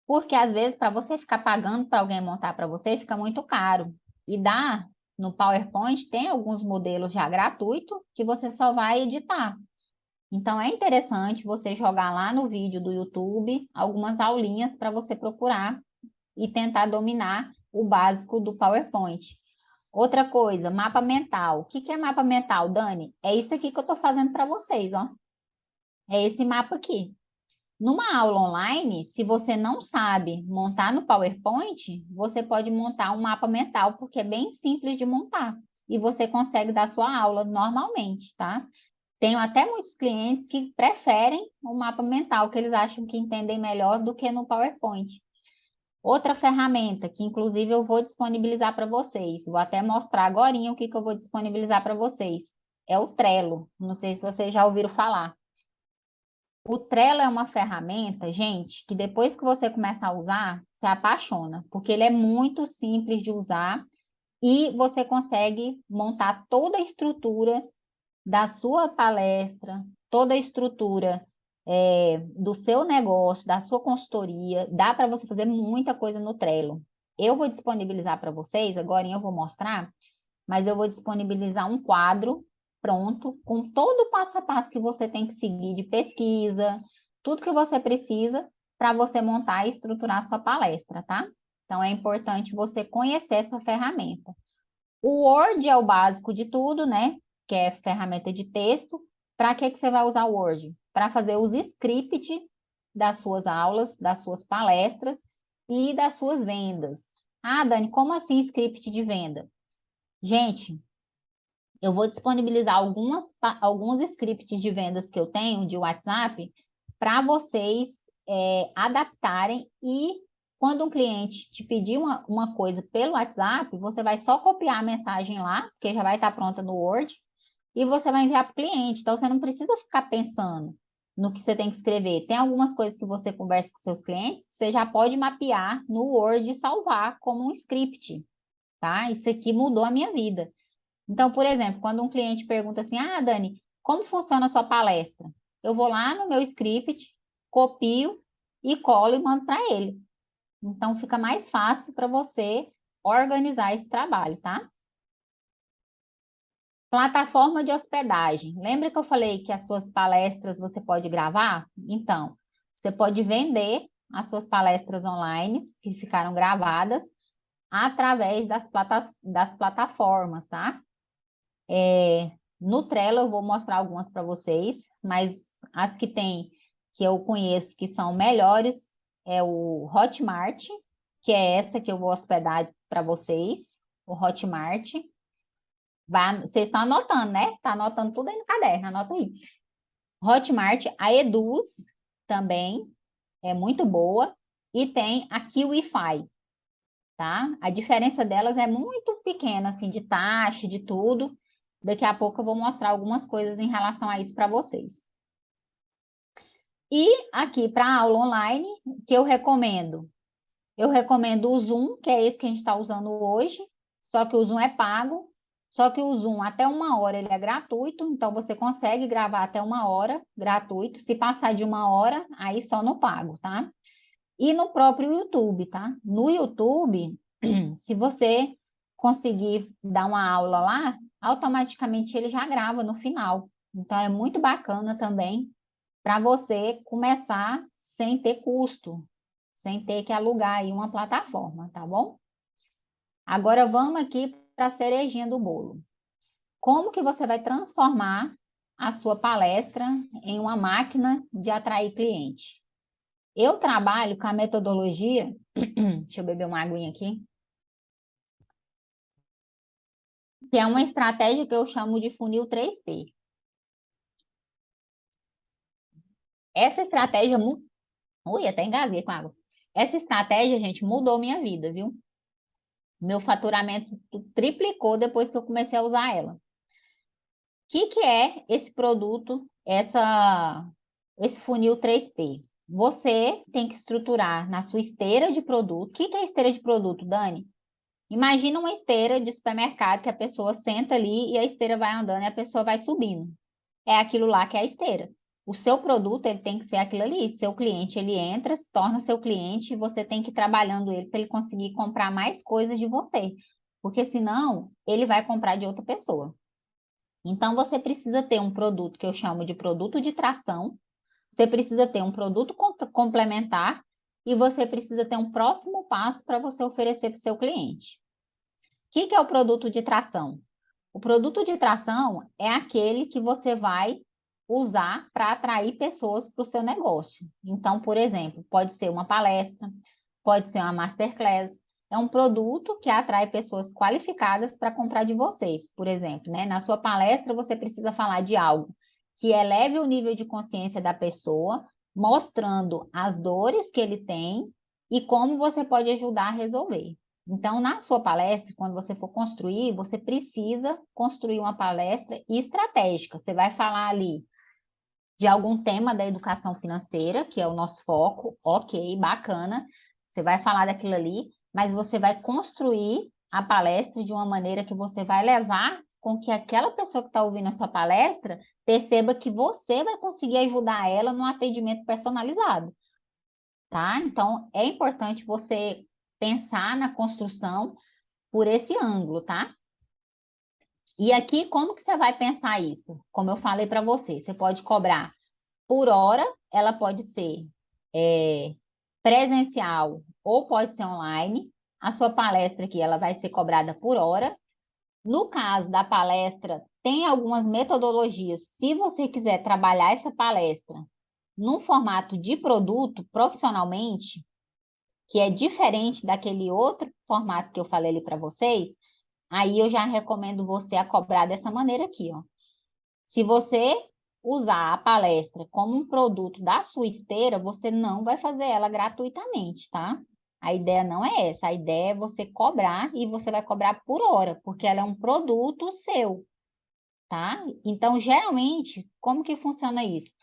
Porque às vezes para você ficar pagando para alguém montar para você fica muito caro. E dá no PowerPoint tem alguns modelos já gratuitos que você só vai editar. Então é interessante você jogar lá no vídeo do YouTube algumas aulinhas para você procurar e tentar dominar o básico do PowerPoint. Outra coisa, mapa mental. O que que é mapa mental, Dani? É isso aqui que eu estou fazendo para vocês, ó. É esse mapa aqui. Numa aula online, se você não sabe montar no PowerPoint, você pode montar um mapa mental, porque é bem simples de montar. E você consegue dar sua aula normalmente, tá? Tenho até muitos clientes que preferem o mapa mental, que eles acham que entendem melhor do que no PowerPoint. Outra ferramenta, que inclusive eu vou disponibilizar para vocês, vou até mostrar agora o que eu vou disponibilizar para vocês, é o Trello. Não sei se vocês já ouviram falar. O Trello é uma ferramenta, gente, que depois que você começa a usar, você apaixona, porque ele é muito simples de usar e você consegue montar toda a estrutura da sua palestra, toda a estrutura do seu negócio, da sua consultoria. Dá para você fazer muita coisa no Trello. eu vou disponibilizar para vocês, agora eu vou mostrar, mas eu vou disponibilizar um quadro pronto, com todo o passo a passo que você tem que seguir de pesquisa, tudo que você precisa para você montar e estruturar a sua palestra, tá? Então, é importante você conhecer essa ferramenta. O Word é o básico de tudo, né? Que é ferramenta de texto. Para que você vai usar o Word? Para fazer os scripts das suas aulas, das suas palestras e das suas vendas. Ah, Dani, como assim script de venda? Gente, eu vou disponibilizar alguns scripts de vendas que eu tenho de WhatsApp para vocês adaptarem e quando um cliente te pedir uma coisa pelo WhatsApp, você vai só copiar a mensagem lá, porque já vai estar pronta no Word, e você vai enviar para o cliente. Então, você não precisa ficar pensando no que você tem que escrever. Tem algumas coisas que você conversa com seus clientes que você já pode mapear no Word e salvar como um script, tá? Isso aqui mudou a minha vida. Então, por exemplo, quando um cliente pergunta assim, ah, Dani, como funciona a sua palestra? Eu vou lá no meu script, copio e colo e mando para ele. Então, fica mais fácil para você organizar esse trabalho, tá? Plataforma de hospedagem. Lembra que eu falei que as suas palestras você pode gravar? Então, você pode vender as suas palestras online que ficaram gravadas através das plataformas, tá? No Trello eu vou mostrar algumas para vocês, mas as que tem, que eu conheço que são melhores, é o Hotmart, que é essa que eu vou hospedar para vocês, o Hotmart. Vocês estão anotando, né? Tá anotando tudo aí no caderno, anota aí. Hotmart, a Eduz também é muito boa, e tem a KiwiFi, tá? A diferença delas é muito pequena, assim, de taxa, de tudo. Daqui a pouco eu vou mostrar algumas coisas em relação a isso para vocês. E aqui para a aula online, que eu recomendo o Zoom, que é esse que a gente está usando hoje, só que o Zoom é pago, só que o Zoom até 1 hora ele é gratuito, então você consegue gravar até 1 hora gratuito. Se passar de 1 hora, aí só no pago, tá? E no próprio YouTube, tá? No YouTube, se você conseguir dar uma aula lá, automaticamente ele já grava no final. Então, é muito bacana também para você começar sem ter custo, sem ter que alugar aí uma plataforma, tá bom? Agora, vamos aqui para a cerejinha do bolo. Como que você vai transformar a sua palestra em uma máquina de atrair cliente? Eu trabalho com a metodologia, deixa eu beber uma aguinha aqui, que é uma estratégia que eu chamo de funil 3P. Essa estratégia, ui, até engasguei com água. Essa estratégia, gente, mudou minha vida, viu? Meu faturamento triplicou depois que eu comecei a usar ela. O que é esse produto, esse funil 3P? Você tem que estruturar na sua esteira de produto. O que é esteira de produto, Dani? Imagina uma esteira de supermercado que a pessoa senta ali e a esteira vai andando e a pessoa vai subindo. É aquilo lá que é a esteira. O seu produto, ele tem que ser aquilo ali. Seu cliente, ele entra, se torna seu cliente e você tem que ir trabalhando ele para ele conseguir comprar mais coisas de você. Porque senão, ele vai comprar de outra pessoa. Então, você precisa ter um produto que eu chamo de produto de tração. Você precisa ter um produto complementar e você precisa ter um próximo passo para você oferecer para o seu cliente. O que é o produto de tração? O produto de tração é aquele que você vai usar para atrair pessoas para o seu negócio. Então, por exemplo, pode ser uma palestra, pode ser uma masterclass. É um produto que atrai pessoas qualificadas para comprar de você, por exemplo, né? Na sua palestra, você precisa falar de algo que eleve o nível de consciência da pessoa, mostrando as dores que ele tem e como você pode ajudar a resolver. Então, na sua palestra, quando você for construir, você precisa construir uma palestra estratégica. Você vai falar ali de algum tema da educação financeira, que é o nosso foco, ok, bacana. Você vai falar daquilo ali, mas você vai construir a palestra de uma maneira que você vai levar com que aquela pessoa que está ouvindo a sua palestra perceba que você vai conseguir ajudar ela no atendimento personalizado, tá? Então, é importante você pensar na construção por esse ângulo, tá? E aqui, como que você vai pensar isso? Como eu falei para você, você pode cobrar por hora, ela pode ser presencial ou pode ser online. A sua palestra aqui, ela vai ser cobrada por hora. No caso da palestra, tem algumas metodologias. Se você quiser trabalhar essa palestra num formato de produto profissionalmente, que é diferente daquele outro formato que eu falei ali para vocês, aí eu já recomendo você a cobrar dessa maneira aqui, ó. Se você usar a palestra como um produto da sua esteira, você não vai fazer ela gratuitamente, tá? A ideia não é essa, a ideia é você cobrar e você vai cobrar por hora, porque ela é um produto seu, tá? Então, geralmente, como que funciona isso?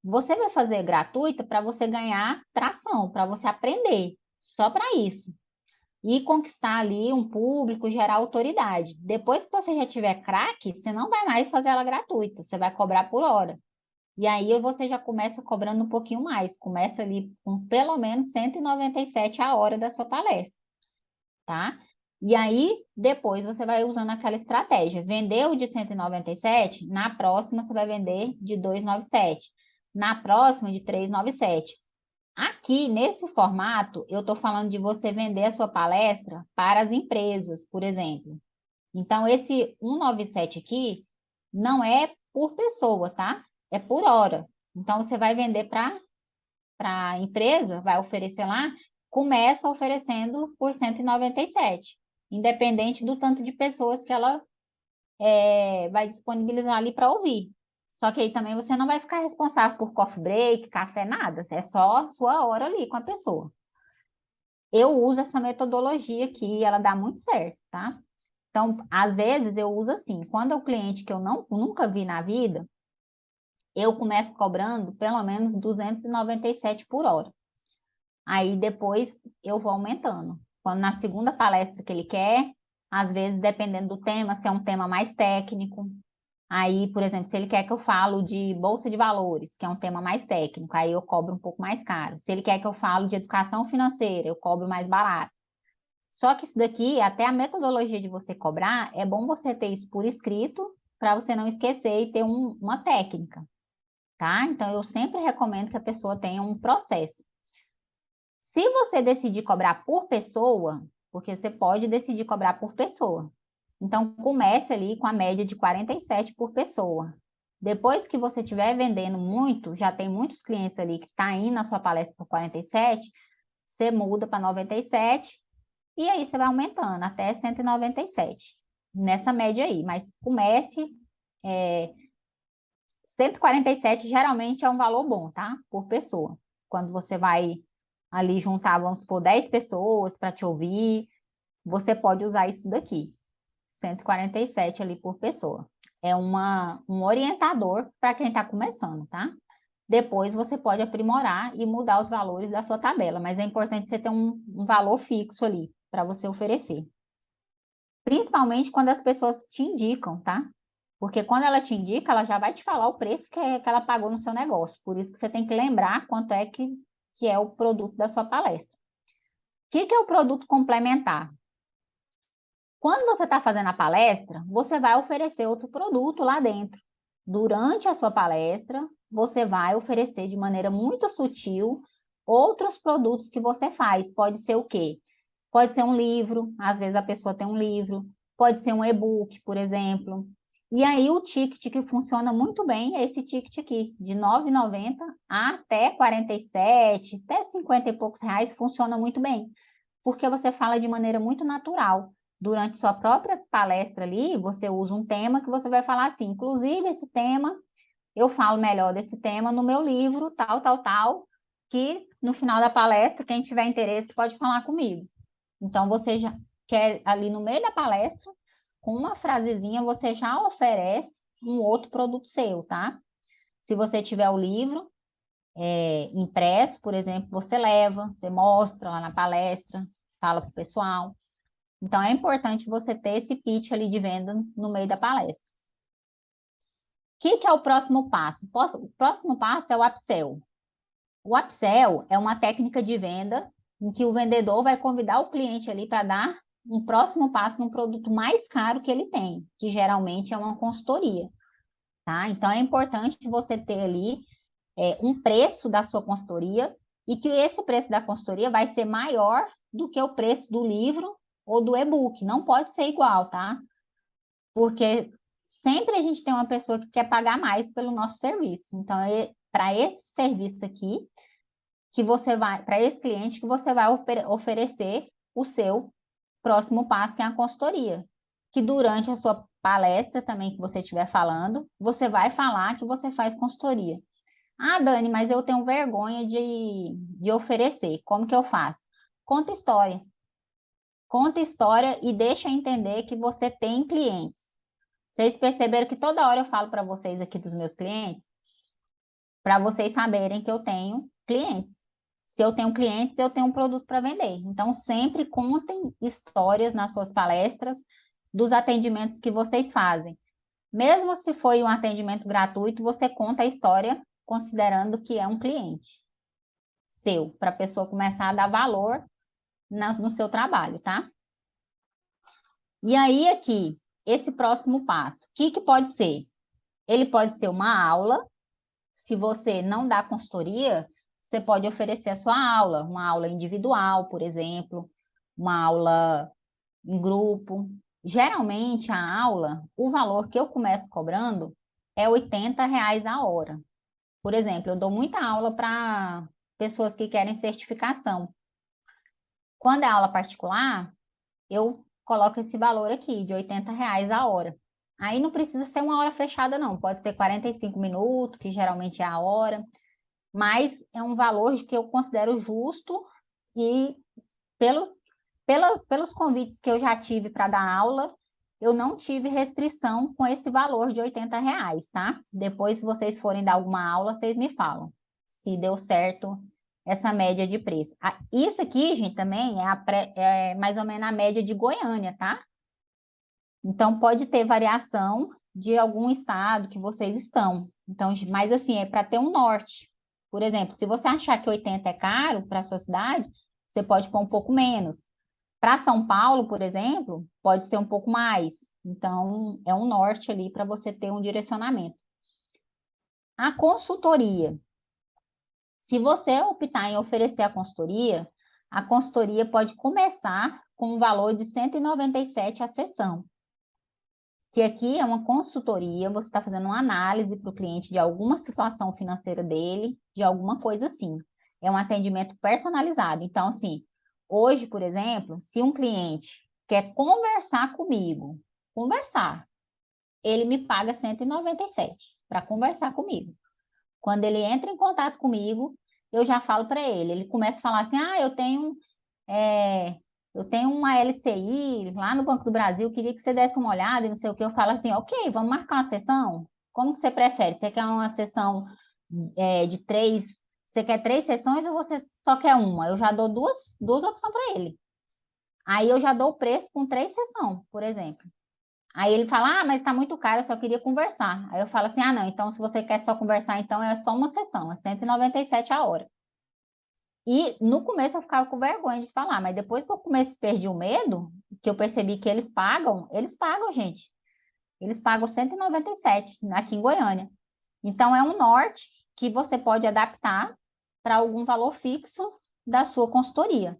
Você vai fazer gratuita para você ganhar tração, para você aprender, só para isso. E conquistar ali um público, gerar autoridade. Depois que você já tiver craque, você não vai mais fazer ela gratuita, você vai cobrar por hora. E aí você já começa cobrando um pouquinho mais, começa ali com pelo menos 197 a hora da sua palestra, tá? E aí, depois você vai usando aquela estratégia. Vendeu de 197, na próxima você vai vender de 297. Na próxima, de 397. Aqui, nesse formato, eu estou falando de você vender a sua palestra para as empresas, por exemplo. Então, esse 197 aqui não é por pessoa, tá? É por hora. Então, você vai vender para a empresa, vai oferecer lá, começa oferecendo por 197, independente do tanto de pessoas que ela vai disponibilizar ali para ouvir. Só que aí também você não vai ficar responsável por coffee break, café, nada. É só sua hora ali com a pessoa. Eu uso essa metodologia aqui, ela dá muito certo, tá? Então, às vezes eu uso assim, quando é o cliente que eu nunca vi na vida, eu começo cobrando pelo menos 297 por hora. Aí depois eu vou aumentando. Quando na segunda palestra que ele quer, às vezes dependendo do tema, se é um tema mais técnico, aí, por exemplo, se ele quer que eu falo de bolsa de valores, que é um tema mais técnico, aí eu cobro um pouco mais caro. Se ele quer que eu falo de educação financeira, eu cobro mais barato. Só que isso daqui, até a metodologia de você cobrar, é bom você ter isso por escrito, para você não esquecer e ter uma técnica, tá? Então, eu sempre recomendo que a pessoa tenha um processo. Se você decidir cobrar por pessoa, porque você pode decidir cobrar por pessoa. Então, comece ali com a média de 47 por pessoa. Depois que você estiver vendendo muito, já tem muitos clientes ali que estão indo na sua palestra por 47, você muda para 97 e aí você vai aumentando até 197, nessa média aí. Mas comece, 147 geralmente é um valor bom, tá? Por pessoa. Quando você vai ali juntar, vamos supor, 10 pessoas para te ouvir, você pode usar isso daqui, 147 ali por pessoa. É um orientador para quem está começando, tá? Depois você pode aprimorar e mudar os valores da sua tabela, mas é importante você ter um valor fixo ali para você oferecer. Principalmente quando as pessoas te indicam, tá? Porque quando ela te indica, ela já vai te falar o preço que ela pagou no seu negócio. Por isso que você tem que lembrar quanto é que é o produto da sua palestra. O que é o produto complementar? Quando você está fazendo a palestra, você vai oferecer outro produto lá dentro. Durante a sua palestra, você vai oferecer de maneira muito sutil outros produtos que você faz. Pode ser o quê? Pode ser um livro, às vezes a pessoa tem um livro, pode ser um e-book, por exemplo. E aí o ticket que funciona muito bem é esse ticket aqui, de R$ 9,90 até 47, até 50 e poucos reais, funciona muito bem, porque você fala de maneira muito natural. Durante sua própria palestra ali, você usa um tema que você vai falar assim, inclusive esse tema, eu falo melhor desse tema no meu livro, tal, tal, tal, que no final da palestra, quem tiver interesse pode falar comigo. Então, você já quer ali no meio da palestra, com uma frasezinha, você já oferece um outro produto seu, tá? Se você tiver o livro impresso, por exemplo, você leva, você mostra lá na palestra, fala para o pessoal. Então, é importante você ter esse pitch ali de venda no meio da palestra. O que é o próximo passo? O próximo passo é o upsell. O upsell é uma técnica de venda em que o vendedor vai convidar o cliente ali para dar um próximo passo num produto mais caro que ele tem, que geralmente é uma consultoria, tá? Então, é importante você ter ali um preço da sua consultoria e que esse preço da consultoria vai ser maior do que o preço do livro ou do e-book. Não pode ser igual, tá? Porque sempre a gente tem uma pessoa que quer pagar mais pelo nosso serviço. Então, para esse serviço aqui, que você vai, para esse cliente, que você vai oferecer o seu próximo passo, que é a consultoria. Que durante a sua palestra também que você estiver falando, você vai falar que você faz consultoria. Ah, Dani, mas eu tenho vergonha de oferecer. Como que eu faço? Conta história. Conta história e deixa entender que você tem clientes. Vocês perceberam que toda hora eu falo para vocês aqui dos meus clientes, para vocês saberem que eu tenho clientes. Se eu tenho clientes, eu tenho um produto para vender. Então, sempre contem histórias nas suas palestras dos atendimentos que vocês fazem. Mesmo se foi um atendimento gratuito, você conta a história considerando que é um cliente seu, para a pessoa começar a dar valor no seu trabalho, tá? E aí, aqui, esse próximo passo, o que pode ser? Ele pode ser uma aula. Se você não dá consultoria, você pode oferecer a sua aula, uma aula individual, por exemplo, uma aula em grupo. Geralmente, a aula, o valor que eu começo cobrando é R$ 80 a hora. Por exemplo, eu dou muita aula para pessoas que querem certificação. Quando é aula particular, eu coloco esse valor aqui, de R$ 80 a hora. Aí não precisa ser uma hora fechada, não. Pode ser 45 minutos, que geralmente é a hora. Mas é um valor que eu considero justo e pelos convites que eu já tive para dar aula, eu não tive restrição com esse valor de R$ 80, tá? Depois, se vocês forem dar alguma aula, vocês me falam se deu certo essa média de preço. Isso aqui, gente, também é mais ou menos a média de Goiânia, tá? Então, pode ter variação de algum estado que vocês estão. Então, mas assim, é para ter um norte. Por exemplo, se você achar que 80 é caro para a sua cidade, você pode pôr um pouco menos. Para São Paulo, por exemplo, pode ser um pouco mais. Então, é um norte ali para você ter um direcionamento. A consultoria. Se você optar em oferecer a consultoria pode começar com um valor de R$ 197 a sessão. Que aqui é uma consultoria, você está fazendo uma análise para o cliente de alguma situação financeira dele, de alguma coisa assim. É um atendimento personalizado. Então, assim, hoje, por exemplo, se um cliente quer conversar comigo, ele me paga 197 para conversar comigo. Quando ele entra em contato comigo, eu já falo para ele. Ele começa a falar assim: ah, eu tenho uma LCI lá no Banco do Brasil, queria que você desse uma olhada e não sei o que. Eu falo assim: ok, vamos marcar uma sessão? Como que você prefere? Você quer uma sessão de 3? Você quer 3 sessões ou você só quer uma? Eu já dou duas opções para ele. Aí eu já dou o preço com 3 sessões, por exemplo. Aí ele fala: ah, mas está muito caro, eu só queria conversar. Aí eu falo assim: ah, não, então se você quer só conversar, então é só uma sessão, é 197 a hora. E no começo eu ficava com vergonha de falar, mas depois que eu comecei a perder o medo, que eu percebi que eles pagam, gente. Eles pagam 197 aqui em Goiânia. Então é um norte que você pode adaptar para algum valor fixo da sua consultoria.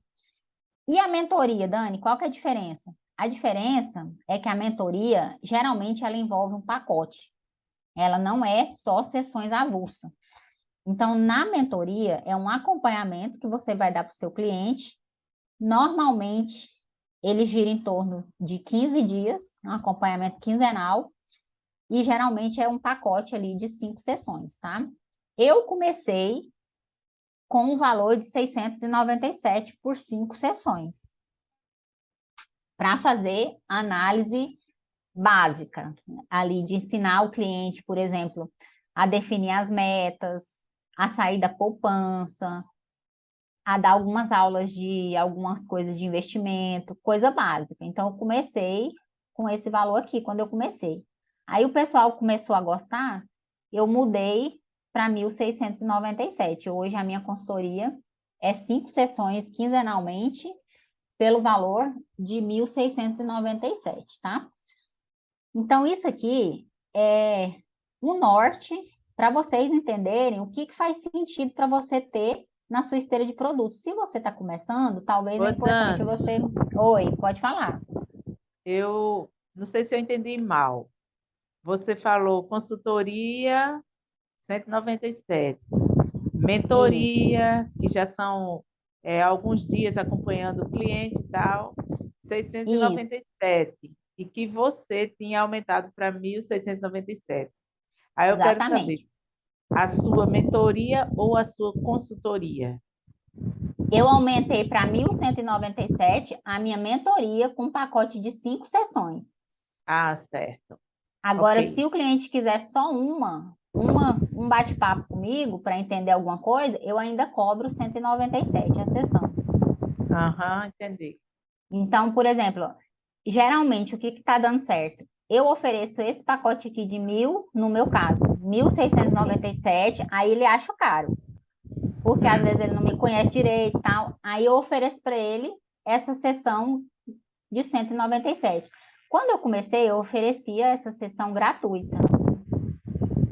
E a mentoria, Dani, qual que é a diferença? A diferença é que a mentoria, geralmente, ela envolve um pacote. Ela não é só sessões avulsas. Então, na mentoria, é um acompanhamento que você vai dar para o seu cliente. Normalmente, ele gira em torno de 15 dias, um acompanhamento quinzenal, e geralmente é um pacote ali de 5 sessões, tá? Eu comecei com um valor de 697 por 5 sessões, para fazer análise básica, ali de ensinar o cliente, por exemplo, a definir as metas, a sair da poupança, a dar algumas aulas de algumas coisas de investimento, coisa básica. Então, eu comecei com esse valor aqui, quando eu comecei. Aí o pessoal começou a gostar, eu mudei para 1.697. Hoje a minha consultoria é 5 sessões quinzenalmente, pelo valor de 1.697, tá? Então, isso aqui é o norte para vocês entenderem o que faz sentido para você ter na sua esteira de produtos. Se você está começando, talvez é Ô, importante Dani, você... Oi, pode falar. eu não sei se eu entendi mal. Você falou consultoria 197, Isso, mentoria, que já são alguns dias acompanhando o cliente e tal, seiscentos e noventa isso, e sete e que você tinha aumentado para 1.697. Aí eu quero saber, exatamente. a sua mentoria ou a sua consultoria? Eu aumentei para 1.197 a minha mentoria com um pacote de 5 sessões. Ah, certo. Agora, se Ok. o cliente quiser só um bate-papo comigo para entender alguma coisa, eu ainda cobro 197 a sessão. Aham, entendi. Então, por exemplo, geralmente o que está dando certo? Eu ofereço esse pacote aqui de 1.000, no meu caso, 1.697, aí ele acha caro, porque às vezes ele não me conhece direito e tal. Aí eu ofereço para ele essa sessão de 197. Quando eu comecei, eu oferecia essa sessão gratuita.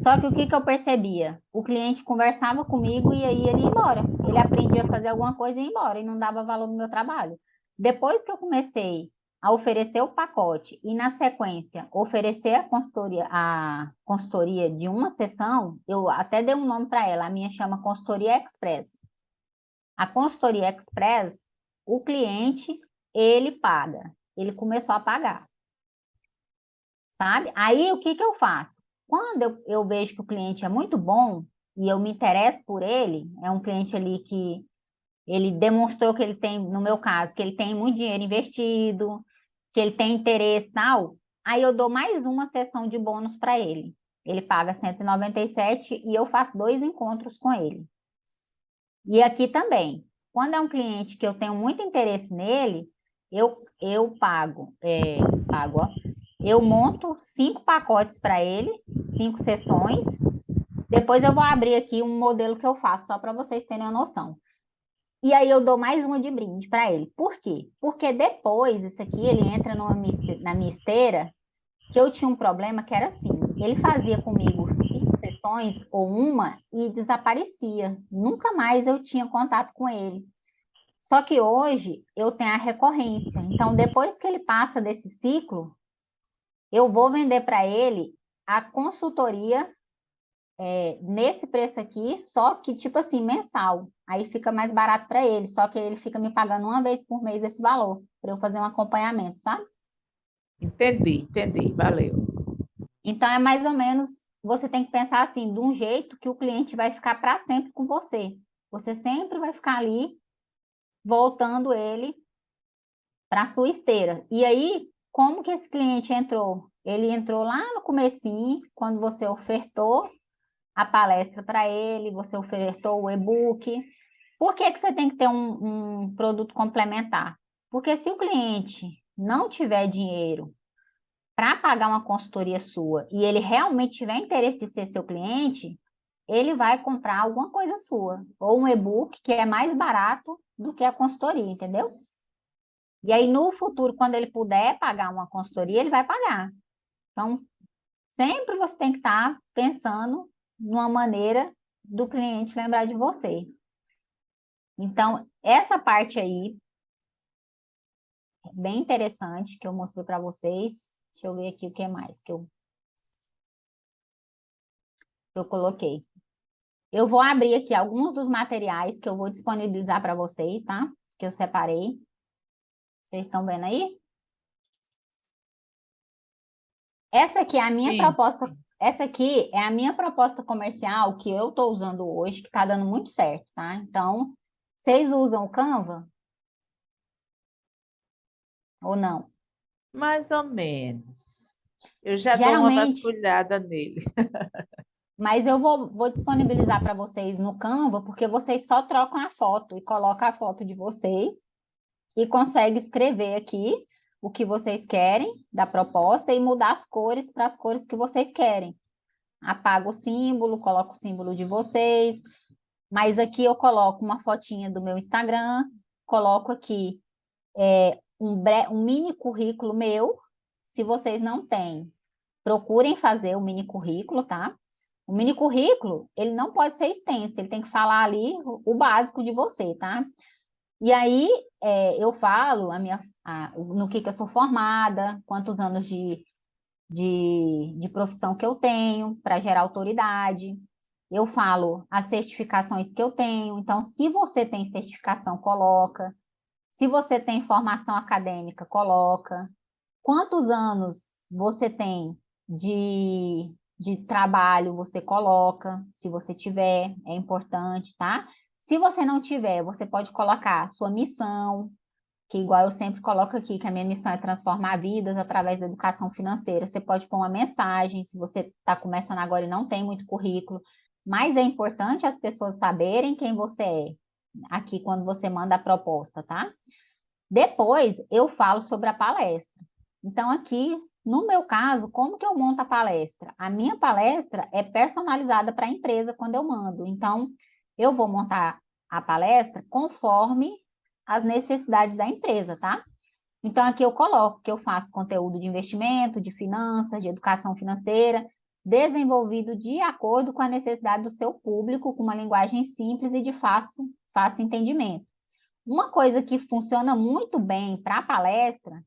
Só que o que eu percebia? O cliente conversava comigo e aí ele ia embora. Ele aprendia a fazer alguma coisa e ia embora e não dava valor no meu trabalho. Depois que eu comecei a oferecer o pacote e, na sequência, oferecer a consultoria de uma sessão, eu até dei um nome para ela, a minha chama Consultoria Express. A Consultoria Express, o cliente, ele paga. Ele começou a pagar, sabe? Aí, o que eu faço? Quando eu vejo que o cliente é muito bom e eu me interesso por ele, é um cliente ali que ele demonstrou que ele tem, no meu caso, que ele tem muito dinheiro investido, que ele tem interesse e tal, aí eu dou mais uma sessão de bônus para ele. Ele paga 197 e eu faço 2 encontros com ele. E aqui também, quando é um cliente que eu tenho muito interesse nele, eu pago, ó. Eu monto 5 pacotes para ele, 5 sessões. Depois eu vou abrir aqui um modelo que eu faço, só para vocês terem uma noção. E aí eu dou mais uma de brinde para ele. Por quê? Porque depois, isso aqui, ele entra na minha esteira, que eu tinha um problema que era assim, ele fazia comigo 5 sessões ou uma e desaparecia. Nunca mais eu tinha contato com ele. Só que hoje eu tenho a recorrência. Então, depois que ele passa desse ciclo, eu vou vender para ele a consultoria nesse preço aqui, só que tipo assim, mensal. Aí fica mais barato para ele, só que ele fica me pagando uma vez por mês esse valor, para eu fazer um acompanhamento, sabe? Entendi, valeu. Então, é mais ou menos, você tem que pensar assim, de um jeito que o cliente vai ficar para sempre com você. Você sempre vai ficar ali, voltando ele para a sua esteira. E aí, como que esse cliente entrou? Ele entrou lá no comecinho, quando você ofertou a palestra para ele, você ofertou o e-book. Por que que você tem que ter um produto complementar? Porque se o cliente não tiver dinheiro para pagar uma consultoria sua e ele realmente tiver interesse de ser seu cliente, ele vai comprar alguma coisa sua, ou um e-book que é mais barato do que a consultoria, entendeu? E aí, no futuro, quando ele puder pagar uma consultoria, ele vai pagar. Então, sempre você tem que estar pensando numa maneira do cliente lembrar de você. Então, essa parte aí é bem interessante que eu mostrei para vocês. Deixa eu ver aqui o que mais que eu coloquei. Eu vou abrir aqui alguns dos materiais que eu vou disponibilizar para vocês, tá? Que eu separei. Vocês estão vendo aí? Essa aqui é a minha Sim. proposta. Essa aqui é a minha proposta comercial que eu estou usando hoje, que está dando muito certo, tá? Então, vocês usam o Canva ou não? Mais ou menos. Eu já dou uma Geralmente, vasculhada nele. mas eu vou disponibilizar para vocês no Canva, porque vocês só trocam a foto e colocam a foto de vocês e conseguem escrever aqui o que vocês querem da proposta e mudar as cores para as cores que vocês querem. Apaga o símbolo, coloca o símbolo de vocês. Mas aqui eu coloco uma fotinha do meu Instagram, coloco aqui um mini currículo meu. Se vocês não têm, procurem fazer o mini currículo, tá? O mini currículo, ele não pode ser extenso, ele tem que falar ali o básico de você, tá? E aí eu falo no que eu sou formada, quantos anos de profissão que eu tenho para gerar autoridade. Eu falo as certificações que eu tenho. Então, se você tem certificação, coloca. Se você tem formação acadêmica, coloca. Quantos anos você tem de trabalho, você coloca, se você tiver, é importante, tá? Se você não tiver, você pode colocar sua missão, que igual eu sempre coloco aqui, que a minha missão é transformar vidas através da educação financeira. Você pode pôr uma mensagem, se você está começando agora e não tem muito currículo, mas é importante as pessoas saberem quem você é, aqui quando você manda a proposta, tá? Depois, eu falo sobre a palestra. Então, aqui, no meu caso, como que eu monto a palestra? A minha palestra é personalizada para a empresa quando eu mando. Então, eu vou montar a palestra conforme as necessidades da empresa, tá? Então, aqui eu coloco que eu faço conteúdo de investimento, de finanças, de educação financeira, desenvolvido de acordo com a necessidade do seu público, com uma linguagem simples e de fácil entendimento. Uma coisa que funciona muito bem para a palestra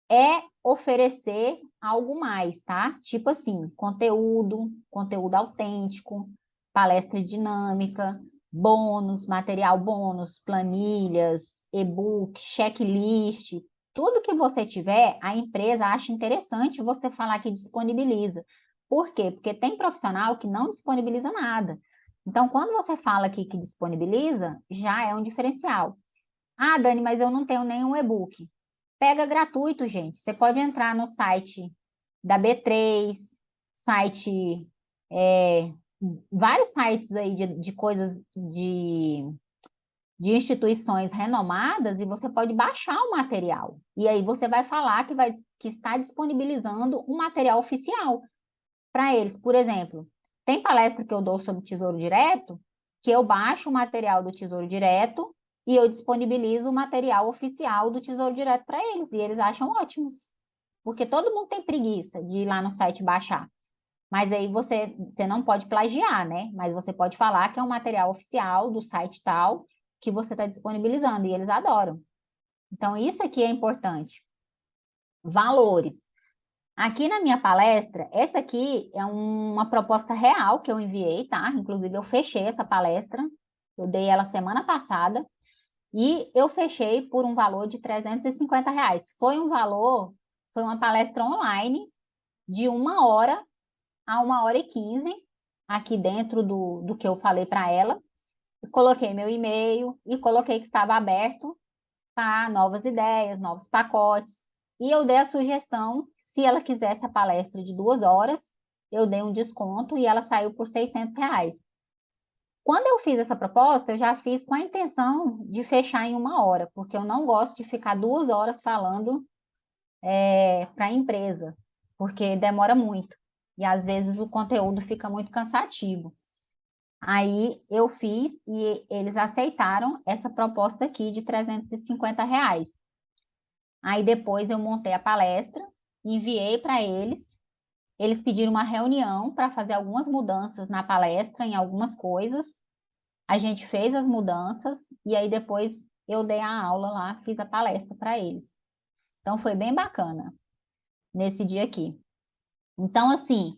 é oferecer algo mais, tá? Tipo assim, conteúdo autêntico, palestra dinâmica, bônus, material bônus, planilhas, e-book, checklist, tudo que você tiver, a empresa acha interessante você falar que disponibiliza. Por quê? Porque tem profissional que não disponibiliza nada. Então, quando você fala aqui que disponibiliza, já é um diferencial. Ah, Dani, mas eu não tenho nenhum e-book. Pega gratuito, gente. Você pode entrar no site da B3, site, é, vários sites aí de coisas de instituições renomadas e você pode baixar o material. E aí você vai falar que está disponibilizando um material oficial para eles. Por exemplo, tem palestra que eu dou sobre Tesouro Direto, que eu baixo o material do Tesouro Direto e eu disponibilizo o material oficial do Tesouro Direto para eles, e eles acham ótimos. Porque todo mundo tem preguiça de ir lá no site baixar. Mas aí você não pode plagiar, né? Mas você pode falar que é um material oficial do site tal que você está disponibilizando, e eles adoram. Então, isso aqui é importante. Valores. Aqui na minha palestra, essa aqui é uma proposta real que eu enviei, tá? Inclusive, eu fechei essa palestra, eu dei ela semana passada, e eu fechei por um valor de R$ 350. Foi uma palestra online de 1 hora a 1 hora e 15, aqui dentro do que eu falei para ela. Eu coloquei meu e-mail e coloquei que estava aberto para novas ideias, novos pacotes. E eu dei a sugestão, se ela quisesse a palestra de 2 horas, eu dei um desconto e ela saiu por R$ 600. Quando eu fiz essa proposta, eu já fiz com a intenção de fechar em 1 hora, porque eu não gosto de ficar 2 horas falando para a empresa, porque demora muito. E às vezes o conteúdo fica muito cansativo. Aí eu fiz e eles aceitaram essa proposta aqui de R$ 350. Aí depois eu montei a palestra, enviei para eles. Eles pediram uma reunião para fazer algumas mudanças na palestra, em algumas coisas. A gente fez as mudanças e aí depois eu dei a aula lá, fiz a palestra para eles. Então foi bem bacana nesse dia aqui. Então, assim,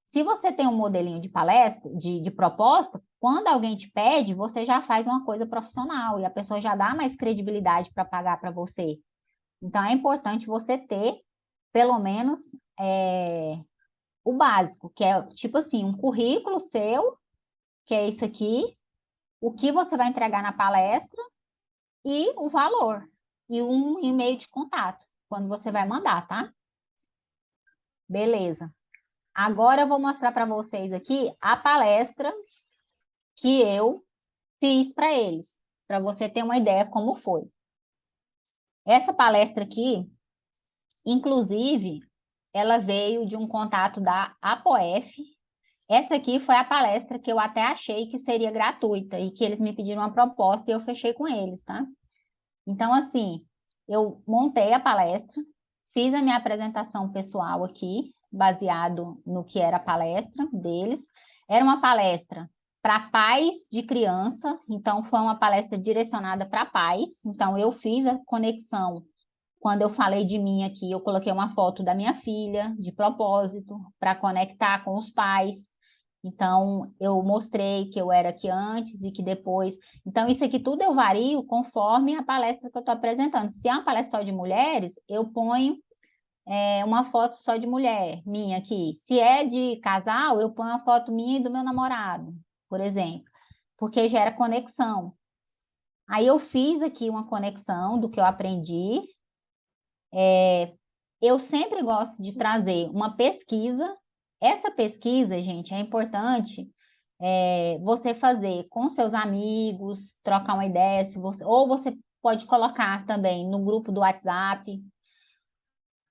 se você tem um modelinho de palestra, de proposta, quando alguém te pede, você já faz uma coisa profissional e a pessoa já dá mais credibilidade para pagar para você. Então, é importante você ter, pelo menos, o básico, que é tipo assim, um currículo seu, que é isso aqui, o que você vai entregar na palestra e o valor, e um e-mail de contato, quando você vai mandar, tá? Beleza. Agora eu vou mostrar para vocês aqui a palestra que eu fiz para eles, para você ter uma ideia como foi. Essa palestra aqui, inclusive, ela veio de um contato da Apoef, Essa aqui foi a palestra que eu até achei que seria gratuita e que eles me pediram uma proposta e eu fechei com eles, tá? Então, assim, eu montei a palestra, fiz a minha apresentação pessoal aqui, baseado no que era a palestra deles. Era uma palestra para pais de criança, então foi uma palestra direcionada para pais. Então, eu fiz a conexão. Quando eu falei de mim aqui, eu coloquei uma foto da minha filha, de propósito, para conectar com os pais. Então, eu mostrei que eu era aqui antes e que depois. Então, isso aqui tudo eu vario conforme a palestra que eu estou apresentando. Se é uma palestra só de mulheres, eu ponho uma foto só de mulher, minha aqui. Se é de casal, eu ponho uma foto minha e do meu namorado, por exemplo, porque gera conexão. Aí eu fiz aqui uma conexão do que eu aprendi. Eu sempre gosto de trazer uma pesquisa. Essa pesquisa, gente, é importante você fazer com seus amigos, trocar uma ideia, se você, ou você pode colocar também no grupo do WhatsApp,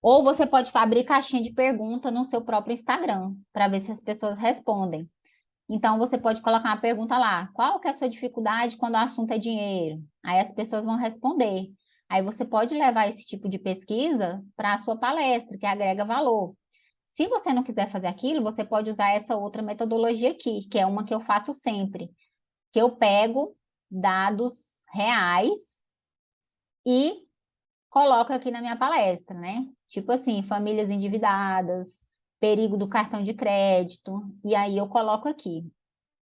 ou você pode abrir caixinha de pergunta no seu próprio Instagram, para ver se as pessoas respondem. Então, você pode colocar uma pergunta lá: qual que é a sua dificuldade quando o assunto é dinheiro? Aí as pessoas vão responder. Aí você pode levar esse tipo de pesquisa para a sua palestra, que agrega valor. Se você não quiser fazer aquilo, você pode usar essa outra metodologia aqui, que é uma que eu faço sempre, que eu pego dados reais e coloco aqui na minha palestra, né? Tipo assim, famílias endividadas, perigo do cartão de crédito, e aí eu coloco aqui.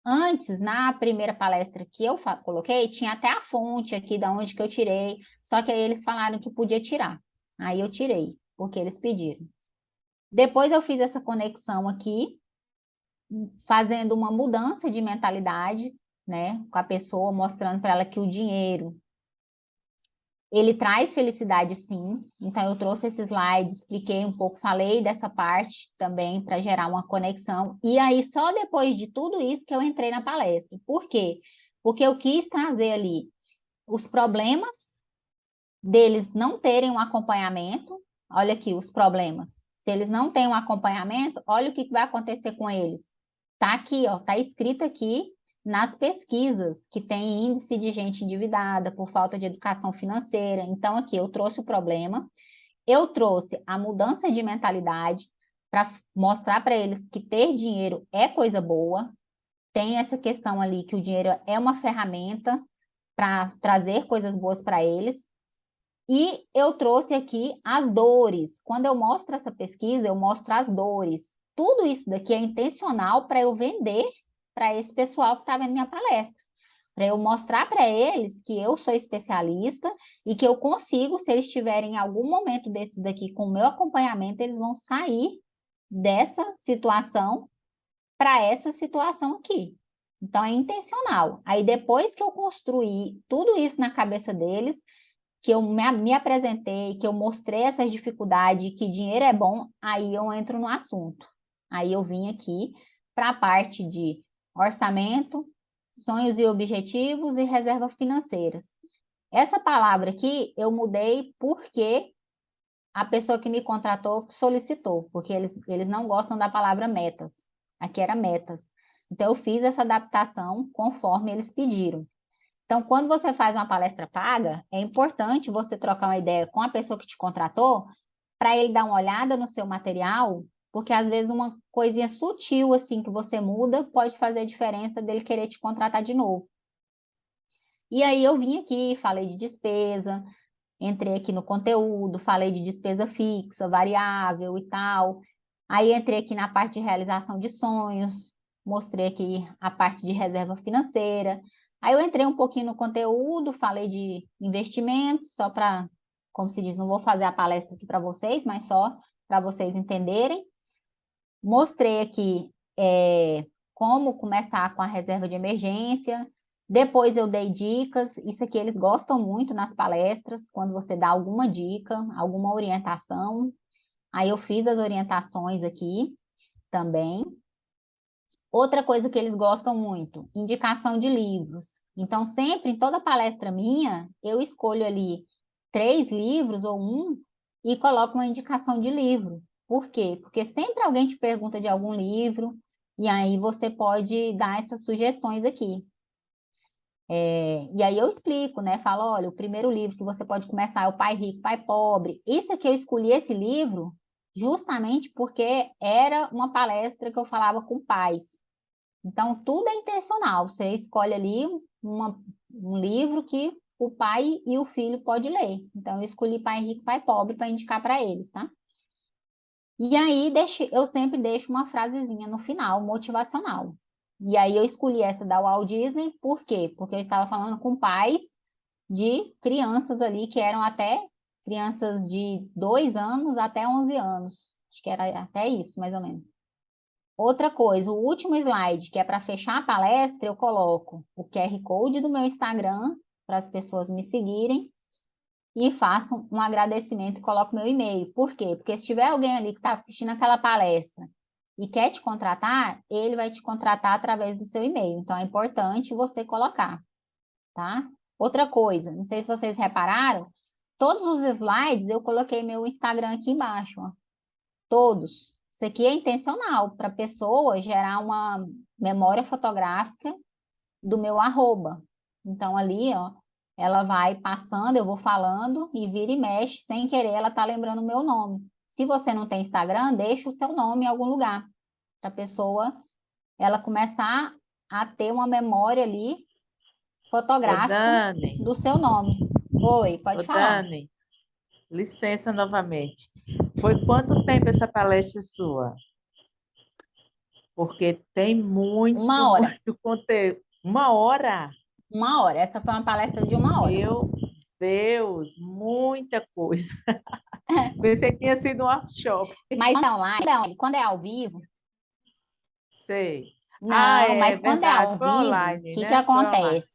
Antes, na primeira palestra que eu coloquei, tinha até a fonte aqui da onde que eu tirei, só que aí eles falaram que podia tirar. Aí eu tirei, porque eles pediram. Depois eu fiz essa conexão aqui, fazendo uma mudança de mentalidade, né, com a pessoa, mostrando para ela que o dinheiro ele traz felicidade, sim. Então, eu trouxe esse slide, expliquei um pouco, falei dessa parte também para gerar uma conexão. E aí, só depois de tudo isso que eu entrei na palestra. Por quê? Porque eu quis trazer ali os problemas deles não terem um acompanhamento. Olha aqui os problemas. Se eles não têm um acompanhamento, olha o que vai acontecer com eles. Tá aqui, ó, tá escrito aqui nas pesquisas que tem índice de gente endividada por falta de educação financeira. Então, aqui eu trouxe o problema, eu trouxe a mudança de mentalidade para mostrar para eles que ter dinheiro é coisa boa. Tem essa questão ali que o dinheiro é uma ferramenta para trazer coisas boas para eles. E eu trouxe aqui as dores. Quando eu mostro essa pesquisa, eu mostro as dores. Tudo isso daqui é intencional para eu vender para esse pessoal que está vendo minha palestra. Para eu mostrar para eles que eu sou especialista e que eu consigo, se eles tiverem em algum momento desses daqui com o meu acompanhamento, eles vão sair dessa situação para essa situação aqui. Então, é intencional. Aí, depois que eu construí tudo isso na cabeça deles, que eu me apresentei, que eu mostrei essas dificuldades, que dinheiro é bom, aí eu entro no assunto. Aí eu vim aqui para a parte de orçamento, sonhos e objetivos e reservas financeiras. Essa palavra aqui eu mudei porque a pessoa que me contratou solicitou, porque eles não gostam da palavra metas. Aqui era metas. Então eu fiz essa adaptação conforme eles pediram. Então, quando você faz uma palestra paga, é importante você trocar uma ideia com a pessoa que te contratou, para ele dar uma olhada no seu material, porque às vezes uma coisinha sutil assim que você muda pode fazer a diferença dele querer te contratar de novo. E aí eu vim aqui, falei de despesa, entrei aqui no conteúdo, falei de despesa fixa, variável e tal. Aí entrei aqui na parte de realização de sonhos, mostrei aqui a parte de reserva financeira. Aí eu entrei um pouquinho no conteúdo, falei de investimentos, só para, como se diz, não vou fazer a palestra aqui para vocês, mas só para vocês entenderem. Mostrei aqui como começar com a reserva de emergência. Depois eu dei dicas. Isso aqui eles gostam muito nas palestras, quando você dá alguma dica, alguma orientação. Aí eu fiz as orientações aqui também. Outra coisa que eles gostam muito, indicação de livros. Então, sempre, em toda palestra minha, eu escolho ali 3 livros ou um e coloco uma indicação de livro. Por quê? Porque sempre alguém te pergunta de algum livro, E aí você pode dar essas sugestões aqui. E aí eu explico, né? Falo, olha, o primeiro livro que você pode começar é O Pai Rico, Pai Pobre. Isso aqui eu escolhi esse livro justamente porque era uma palestra que eu falava com pais. Então, tudo é intencional. Você escolhe ali um livro que o pai e o filho pode ler. Então, eu escolhi Pai Rico, Pai Pobre para indicar para eles, tá? E aí, eu sempre deixo uma frasezinha no final, motivacional. E aí, eu escolhi essa da Walt Disney, por quê? Porque eu estava falando com pais de crianças ali que eram até crianças de 2 anos até 11 anos. Acho que era até isso, mais ou menos. Outra coisa, o último slide, que é para fechar a palestra, eu coloco o QR Code do meu Instagram para as pessoas me seguirem e faço um agradecimento e coloco meu e-mail. Por quê? Porque se tiver alguém ali que está assistindo aquela palestra e quer te contratar, ele vai te contratar através do seu e-mail. Então, é importante você colocar, tá? Outra coisa, não sei se vocês repararam, todos os slides eu coloquei meu Instagram aqui embaixo, ó. Todos. Isso aqui é intencional para a pessoa gerar uma memória fotográfica do meu arroba. Então, ali, ó, ela vai passando, eu vou falando e vira e mexe, sem querer, ela tá lembrando o meu nome. Se você não tem Instagram, deixa o seu nome em algum lugar, para a pessoa, ela começar a ter uma memória ali Ô, fotográfica Dani, do seu nome. Oi, ô, pode falar. Dani, licença novamente. Foi quanto tempo essa palestra sua? Porque tem muito, 1 hora. muito conteúdo. 1 hora? 1 hora. Essa foi uma palestra de 1 hora. Meu Deus, muita coisa. Pensei que tinha sido um workshop. Mas não, lá, não, quando é ao vivo, Sei. Ah, não, é mas quando é verdade. ao Foi vivo, o online, que que né? Foi online. acontece?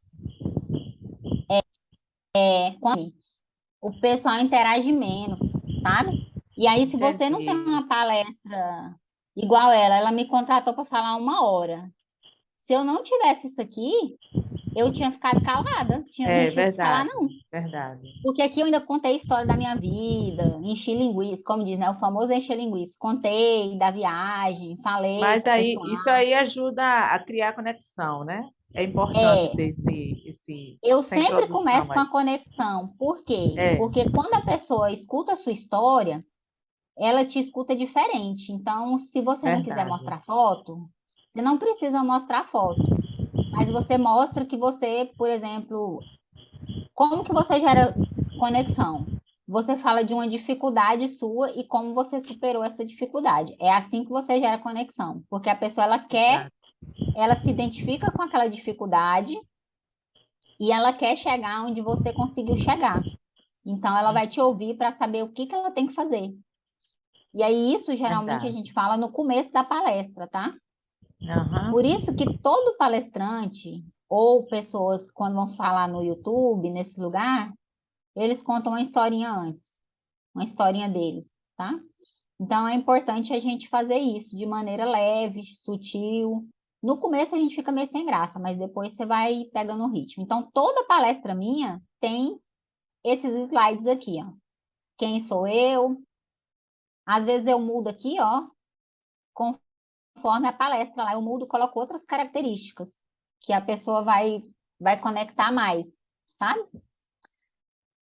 O pessoal interage menos, sabe? E aí, se você não tem Entendi. uma palestra igual ela me contratou para falar 1 hora. Se eu não tivesse isso aqui, eu tinha ficado calada, não É tinha o que falar, verdade, não. verdade. Porque aqui eu ainda contei a história da minha vida, enchi linguiça, como diz, né? O famoso encher linguiça. Contei da viagem, falei Mas com o aí, pessoal. isso aí ajuda a criar conexão, né? É importante É, ter eu essa sempre introdução começo com aí. a conexão. Por quê? É, Porque quando a pessoa escuta a sua história, ela te escuta diferente. Então, se você não quiser verdade. mostrar foto, você não precisa mostrar foto, mas você mostra que você, por exemplo, como que você gera conexão? Você fala de uma dificuldade sua e como você superou essa dificuldade. É assim que você gera conexão, porque a pessoa Exato. ela se identifica com aquela dificuldade e ela quer chegar onde você conseguiu chegar. Então, ela vai te ouvir para saber o que que ela tem que fazer. E aí, isso geralmente a Verdade. gente fala no começo da palestra, tá? Aham. Por isso que todo palestrante ou pessoas, quando vão falar no YouTube, nesse lugar, eles contam uma historinha antes, uma historinha deles, tá? Então, é importante a gente fazer isso de maneira leve, sutil. No começo a gente fica meio sem graça, mas depois você vai pegando o ritmo. Então, toda palestra minha tem esses slides aqui, ó. Quem sou eu? Às vezes eu mudo aqui, ó, conforme a palestra lá, eu mudo, coloco outras características que a pessoa vai conectar mais, sabe?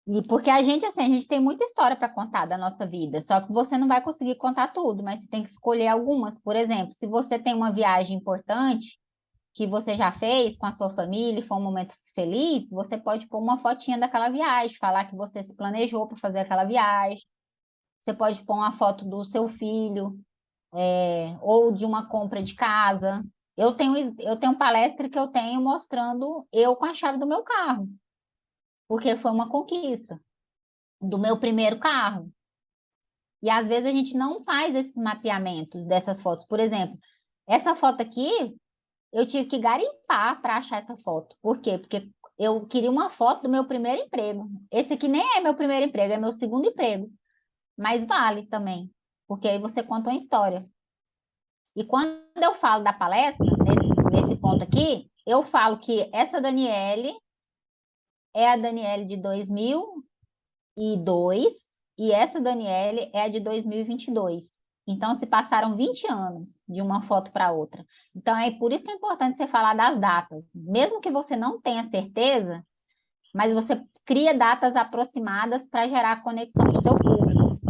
E porque a gente, assim, a gente tem muita história para contar da nossa vida, só que você não vai conseguir contar tudo, mas você tem que escolher algumas. Por exemplo, se você tem uma viagem importante que você já fez com a sua família e foi um momento feliz, você pode pôr uma fotinha daquela viagem, falar que você se planejou para fazer aquela viagem. Você pode pôr uma foto do seu filho, ou de uma compra de casa. Eu tenho palestra que eu tenho mostrando eu com a chave do meu carro, porque foi uma conquista do meu primeiro carro. E às vezes a gente não faz esses mapeamentos dessas fotos. Por exemplo, essa foto aqui, eu tive que garimpar para achar essa foto. Por quê? Porque eu queria uma foto do meu primeiro emprego. Esse aqui nem é meu primeiro emprego, é meu segundo emprego. Mas vale também, porque aí você conta uma história. E quando eu falo da palestra, nesse ponto aqui, eu falo que essa Daniele é a Daniele de 2002 e essa Daniele é a de 2022. Então, se passaram 20 anos de uma foto para outra. Então, é por isso que é importante você falar das datas. Mesmo que você não tenha certeza, mas você cria datas aproximadas para gerar conexão com o seu público.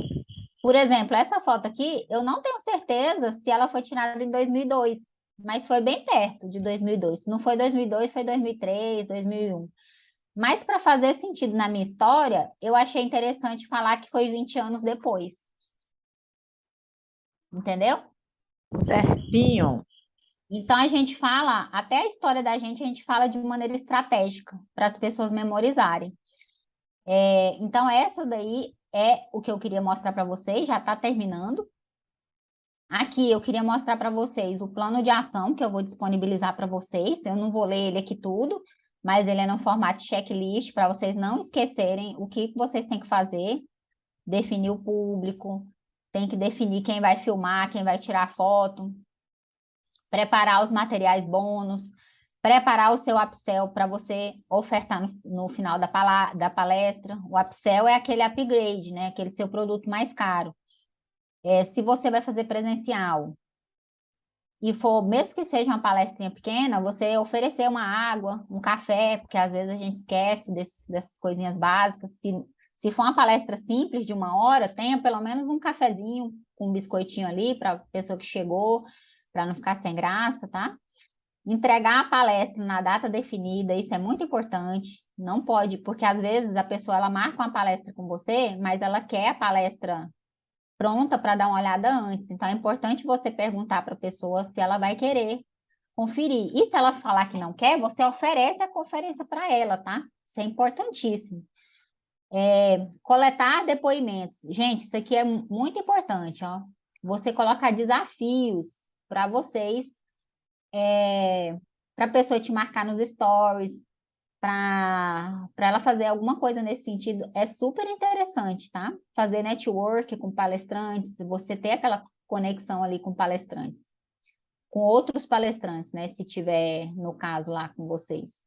Por exemplo, essa foto aqui, eu não tenho certeza se ela foi tirada em 2002, mas foi bem perto de 2002. Se não foi 2002, foi 2003, 2001. Mas para fazer sentido na minha história, eu achei interessante falar que foi 20 anos depois. Entendeu? Certinho. Então a gente fala, até a história da gente, a gente fala de maneira estratégica, para as pessoas memorizarem. Então, essa daí é o que eu queria mostrar para vocês, já está terminando. Aqui eu queria mostrar para vocês o plano de ação que eu vou disponibilizar para vocês. Eu não vou ler ele aqui tudo, mas ele é no formato checklist para vocês não esquecerem o que vocês têm que fazer, definir o público, tem que definir quem vai filmar, quem vai tirar foto, preparar os materiais bônus, preparar o seu upsell para você ofertar no final da palestra. O upsell é aquele upgrade, né? Aquele seu produto mais caro. Se você vai fazer presencial e for, mesmo que seja uma palestrinha pequena, você oferecer uma água, um café, porque às vezes a gente esquece dessas coisinhas básicas. Se for uma palestra simples de 1 hora, tenha pelo menos um cafezinho com um biscoitinho ali para a pessoa que chegou, para não ficar sem graça, tá? Entregar a palestra na data definida, isso é muito importante. Não pode, porque às vezes a pessoa ela marca uma palestra com você, mas ela quer a palestra pronta para dar uma olhada antes. Então é importante você perguntar para a pessoa se ela vai querer conferir. E se ela falar que não quer, você oferece a conferência para ela, tá? Isso é importantíssimo. Coletar depoimentos. Gente, isso aqui é muito importante, ó. Você colocar desafios para vocês, para a pessoa te marcar nos stories, para ela fazer alguma coisa nesse sentido, é super interessante, tá? Fazer network com palestrantes, você ter aquela conexão ali com palestrantes, com outros palestrantes, né? Se tiver, no caso, lá com vocês.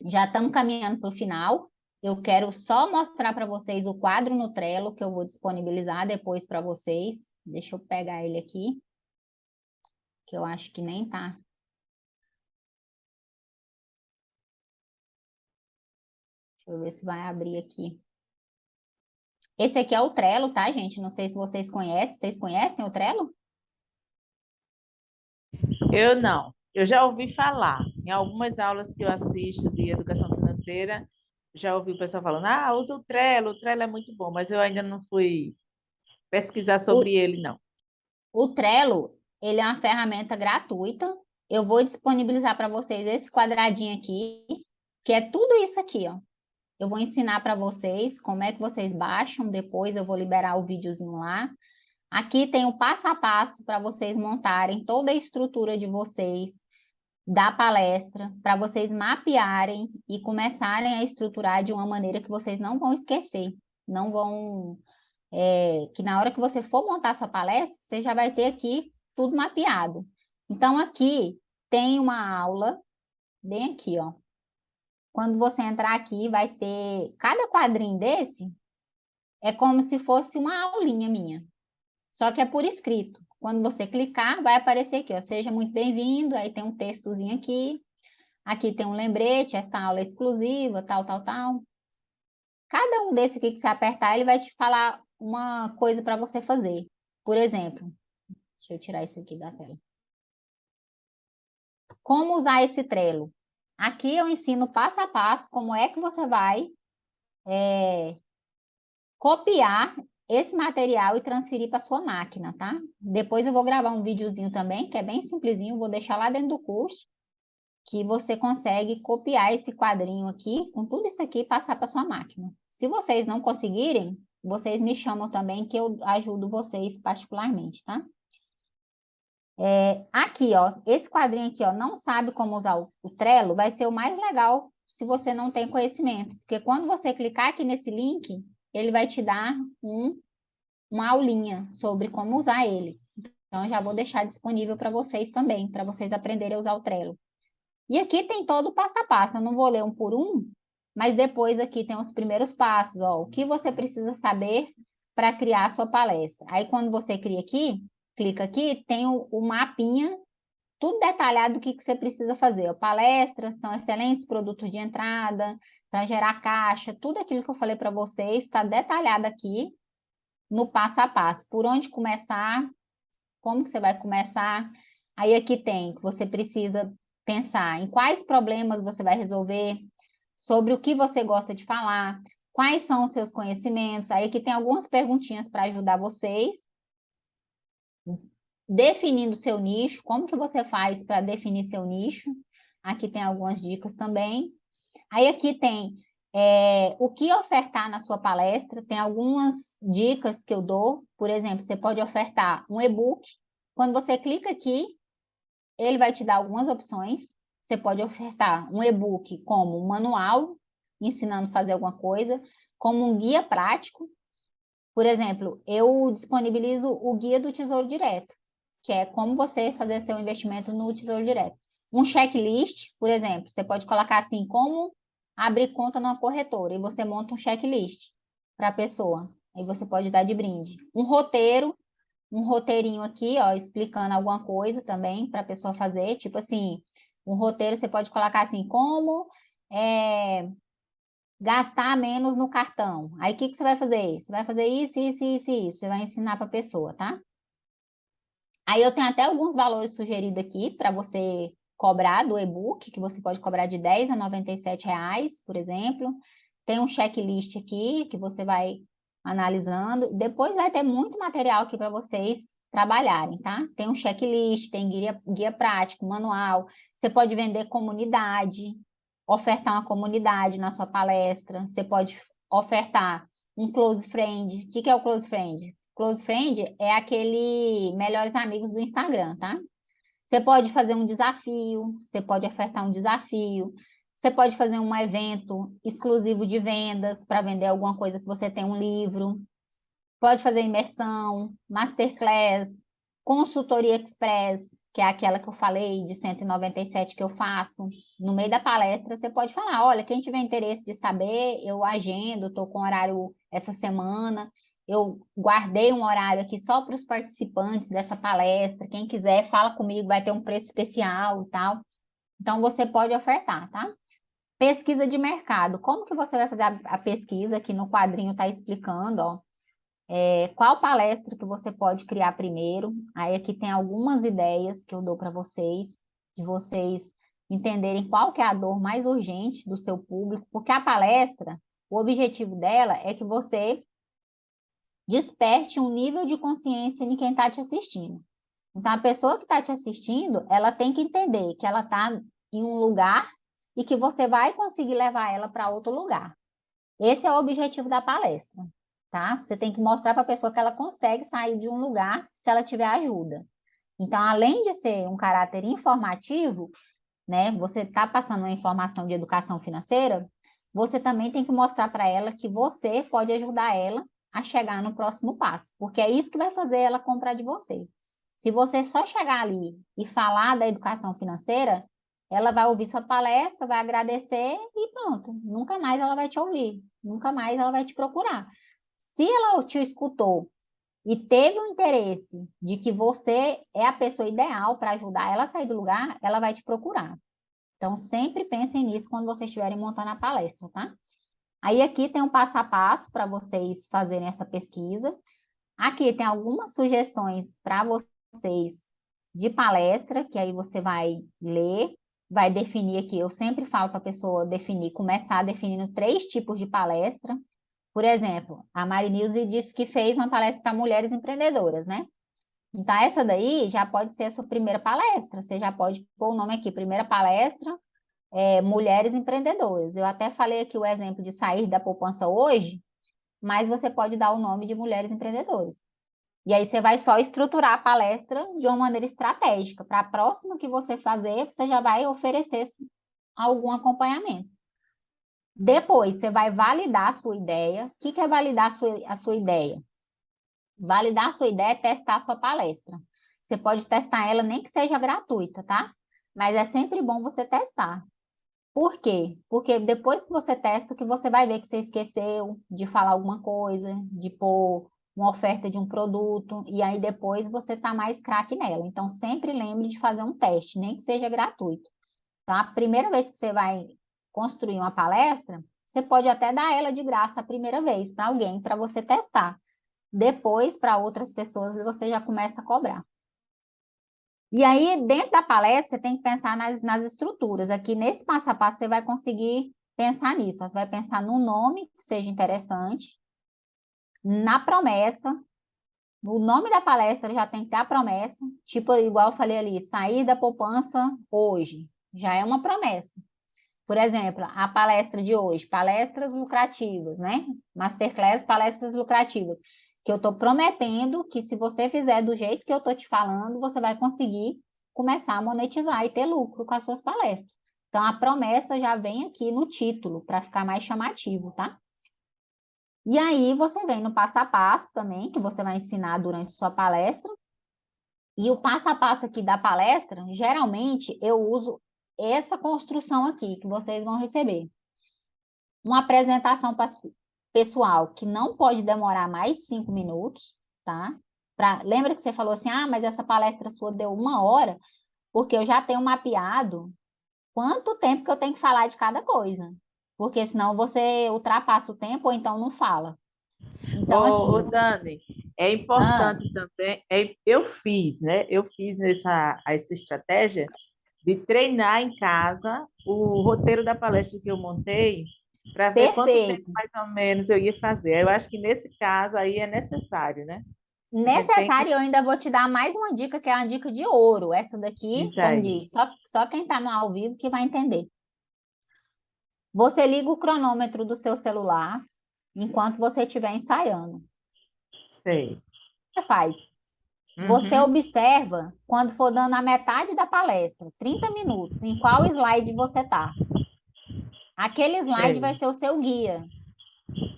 Já estamos caminhando para o final. Eu quero só mostrar para vocês o quadro no Trello, que eu vou disponibilizar depois para vocês. Deixa eu pegar ele aqui, que eu acho que nem tá. Deixa eu ver se vai abrir aqui. Esse aqui é o Trello, tá, gente? Não sei se vocês conhecem. Vocês conhecem o Trello? Eu não. Eu já ouvi falar. Em algumas aulas que eu assisto de educação financeira, já ouvi o pessoal falando: ah, usa o Trello é muito bom, mas eu ainda não fui pesquisar O, sobre ele, não. o Trello, ele é uma ferramenta gratuita. Eu vou disponibilizar para vocês esse quadradinho aqui, que é tudo isso aqui, ó. Eu vou ensinar para vocês como é que vocês baixam, depois eu vou liberar o videozinho lá. Aqui tem o passo a passo para vocês montarem toda a estrutura de vocês, da palestra, para vocês mapearem e começarem a estruturar de uma maneira que vocês não vão esquecer, não vão, que na hora que você for montar sua palestra, você já vai ter aqui tudo mapeado. Então, aqui tem uma aula, bem aqui, ó. Quando você entrar aqui, vai ter, cada quadrinho desse é como se fosse uma aulinha minha, só que é por escrito. Quando você clicar, vai aparecer aqui, ó, seja muito bem-vindo, aí tem um textozinho aqui, aqui tem um lembrete, esta aula é exclusiva, tal, tal, tal. Cada um desse aqui que você apertar, ele vai te falar uma coisa para você fazer. Por exemplo, deixa eu tirar isso aqui da tela. Como usar esse Trello? Aqui eu ensino passo a passo como é que você vai copiar esse material e transferir para sua máquina, tá? Depois eu vou gravar um videozinho também, que é bem simplesinho, vou deixar lá dentro do curso, que você consegue copiar esse quadrinho aqui, com tudo isso aqui, e passar para sua máquina. Se vocês não conseguirem, vocês me chamam também, que eu ajudo vocês particularmente, tá? Aqui, ó, esse quadrinho aqui, ó, não sabe como usar o Trello, vai ser o mais legal se você não tem conhecimento, porque quando você clicar aqui nesse link, ele vai te dar uma aulinha sobre como usar ele. Então, eu já vou deixar disponível para vocês também, para vocês aprenderem a usar o Trello. E aqui tem todo o passo a passo, eu não vou ler um por um, mas depois aqui tem os primeiros passos, ó, o que você precisa saber para criar a sua palestra. Aí, quando você cria aqui, clica aqui, tem o mapinha, tudo detalhado do que você precisa fazer. Palestras são excelentes produtos de entrada, para gerar caixa, tudo aquilo que eu falei para vocês está detalhado aqui no passo a passo. Por onde começar, como que você vai começar. Aí aqui tem que você precisa pensar em quais problemas você vai resolver, sobre o que você gosta de falar, quais são os seus conhecimentos. Aí aqui tem algumas perguntinhas para ajudar vocês. Definindo seu nicho, como que você faz para definir seu nicho? Aqui tem algumas dicas também. Aí aqui tem o que ofertar na sua palestra, tem algumas dicas que eu dou. Por exemplo, você pode ofertar um e-book. Quando você clica aqui, ele vai te dar algumas opções. Você pode ofertar um e-book como um manual, ensinando a fazer alguma coisa, como um guia prático. Por exemplo, eu disponibilizo o guia do Tesouro Direto, que é como você fazer seu investimento no Tesouro Direto. Um checklist, por exemplo, você pode colocar assim, como abrir conta numa corretora, e você monta um checklist para a pessoa, aí você pode dar de brinde. Um roteiro, um roteirinho aqui, ó, explicando alguma coisa também para a pessoa fazer, tipo assim, um roteiro você pode colocar assim, como gastar menos no cartão. Aí, o que você vai fazer? Você vai fazer isso, isso, isso, isso. Você vai ensinar para a pessoa, tá? Aí, eu tenho até alguns valores sugeridos aqui para você cobrar do e-book, que você pode cobrar de R$ 10 a R$ 97, por exemplo. Tem um checklist aqui que você vai analisando. Depois vai ter muito material aqui para vocês trabalharem, tá? Tem um checklist, tem guia prático, manual. Você pode vender comunidade, ofertar uma comunidade na sua palestra. Você pode ofertar um close friend. O que é o close friend? Close friend é aquele melhores amigos do Instagram, tá? Você pode fazer um desafio, você pode ofertar um desafio, você pode fazer um evento exclusivo de vendas para vender alguma coisa que você tem um livro, pode fazer imersão, masterclass, consultoria express, que é aquela que eu falei de 197 que eu faço. No meio da palestra, você pode falar, olha, quem tiver interesse de saber, eu agendo, estou com horário essa semana, eu guardei um horário aqui só para os participantes dessa palestra, quem quiser, fala comigo, vai ter um preço especial e tal. Então, você pode ofertar, tá? Pesquisa de mercado. Como que você vai fazer a pesquisa? Aqui no quadrinho está explicando, ó. Qual palestra que você pode criar primeiro? Aí aqui tem algumas ideias que eu dou para vocês, de vocês entenderem qual que é a dor mais urgente do seu público, porque a palestra, o objetivo dela é que você desperte um nível de consciência em quem está te assistindo. Então, a pessoa que está te assistindo, ela tem que entender que ela está em um lugar e que você vai conseguir levar ela para outro lugar. Esse é o objetivo da palestra, tá? Você tem que mostrar para a pessoa que ela consegue sair de um lugar se ela tiver ajuda. Então, além de ser um caráter informativo, né? Você está passando uma informação de educação financeira, você também tem que mostrar para ela que você pode ajudar ela a chegar no próximo passo, porque é isso que vai fazer ela comprar de você. Se você só chegar ali e falar da educação financeira, ela vai ouvir sua palestra, vai agradecer e pronto. Nunca mais ela vai te ouvir, nunca mais ela vai te procurar. Se ela te escutou e teve um interesse de que você é a pessoa ideal para ajudar ela a sair do lugar, ela vai te procurar. Então, sempre pensem nisso quando vocês estiverem montando a palestra, tá? Aí aqui tem um passo a passo para vocês fazerem essa pesquisa. Aqui tem algumas sugestões para vocês de palestra, que aí você vai ler, vai definir aqui. Eu sempre falo para a pessoa definir, começar definindo 3 tipos de palestra. Por exemplo, a Marinilze disse que fez uma palestra para mulheres empreendedoras, né? Então, essa daí já pode ser a sua primeira palestra. Você já pode pôr o nome aqui, primeira palestra, Mulheres Empreendedoras. Eu até falei aqui o exemplo de sair da poupança hoje, mas você pode dar o nome de Mulheres Empreendedoras. E aí você vai só estruturar a palestra de uma maneira estratégica. Para a próxima que você fazer, você já vai oferecer algum acompanhamento. Depois, você vai validar a sua ideia. O que é validar a sua ideia? Validar a sua ideia é testar a sua palestra. Você pode testar ela nem que seja gratuita, tá? Mas é sempre bom você testar. Por quê? Porque depois que você testa, que você vai ver que você esqueceu de falar alguma coisa, de pôr uma oferta de um produto, e aí depois você está mais craque nela. Então, sempre lembre de fazer um teste, nem que seja gratuito. Então, a primeira vez que você vai construir uma palestra, você pode até dar ela de graça a primeira vez para alguém, para você testar. Depois, para outras pessoas, você já começa a cobrar. E aí, dentro da palestra, você tem que pensar nas estruturas. Aqui, nesse passo a passo, você vai conseguir pensar nisso. Você vai pensar num nome que seja interessante, na promessa. O nome da palestra já tem que ter a promessa. Tipo, igual eu falei ali, sair da poupança hoje. Já é uma promessa. Por exemplo, a palestra de hoje, palestras lucrativas, né? Masterclass, palestras lucrativas. Que eu estou prometendo que se você fizer do jeito que eu estou te falando, você vai conseguir começar a monetizar e ter lucro com as suas palestras. Então, a promessa já vem aqui no título, para ficar mais chamativo, tá? E aí, você vem no passo a passo também, que você vai ensinar durante sua palestra. E o passo a passo aqui da palestra, geralmente, eu uso essa construção aqui, que vocês vão receber. Uma apresentação pessoal que não pode demorar mais de 5 minutos, tá? Lembra que você falou assim, mas essa palestra sua deu 1 hora, porque eu já tenho mapeado quanto tempo que eu tenho que falar de cada coisa. Porque senão você ultrapassa o tempo ou então não fala. Então, aqui. Dani, é Ah, importante também, eu fiz, né? Eu fiz essa estratégia de treinar em casa o roteiro da palestra que eu montei para ver quanto tempo perfeito. mais ou menos eu ia fazer. Eu acho que nesse caso aí é necessário, né? A gente tem que Necessário, eu ainda vou te dar mais uma dica, que é uma dica de ouro. Essa daqui, dizer como aí. diz, só quem está no ao vivo que vai entender. Você liga o cronômetro do seu celular enquanto você estiver ensaiando. O Sei. que você faz? Você Uhum. observa quando for dando a metade da palestra, 30 minutos, em qual slide você está. Aquele slide vai Sei. ser o seu guia,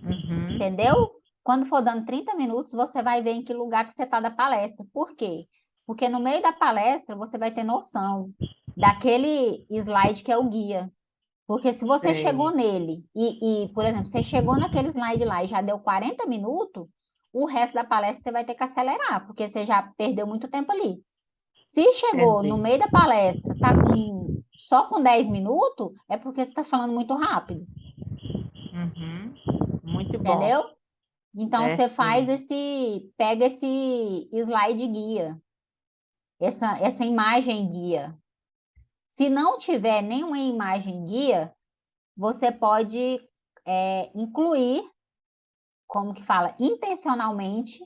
Uhum. entendeu? Quando for dando 30 minutos, você vai ver em que lugar que você está da palestra. Por quê? Porque no meio da palestra você vai ter noção daquele slide que é o guia. Porque se você chegou Sei. nele por exemplo, você chegou naquele slide lá e já deu 40 minutos, o resto da palestra você vai ter que acelerar, porque você já perdeu muito tempo ali. Se chegou no Entendi. meio da palestra, só com 10 minutos, é porque você está falando muito rápido, Uhum. Muito bom. entendeu? Então você faz Certinho. pega esse slide guia, essa imagem guia. Se não tiver nenhuma imagem guia, você pode incluir, como que fala, intencionalmente,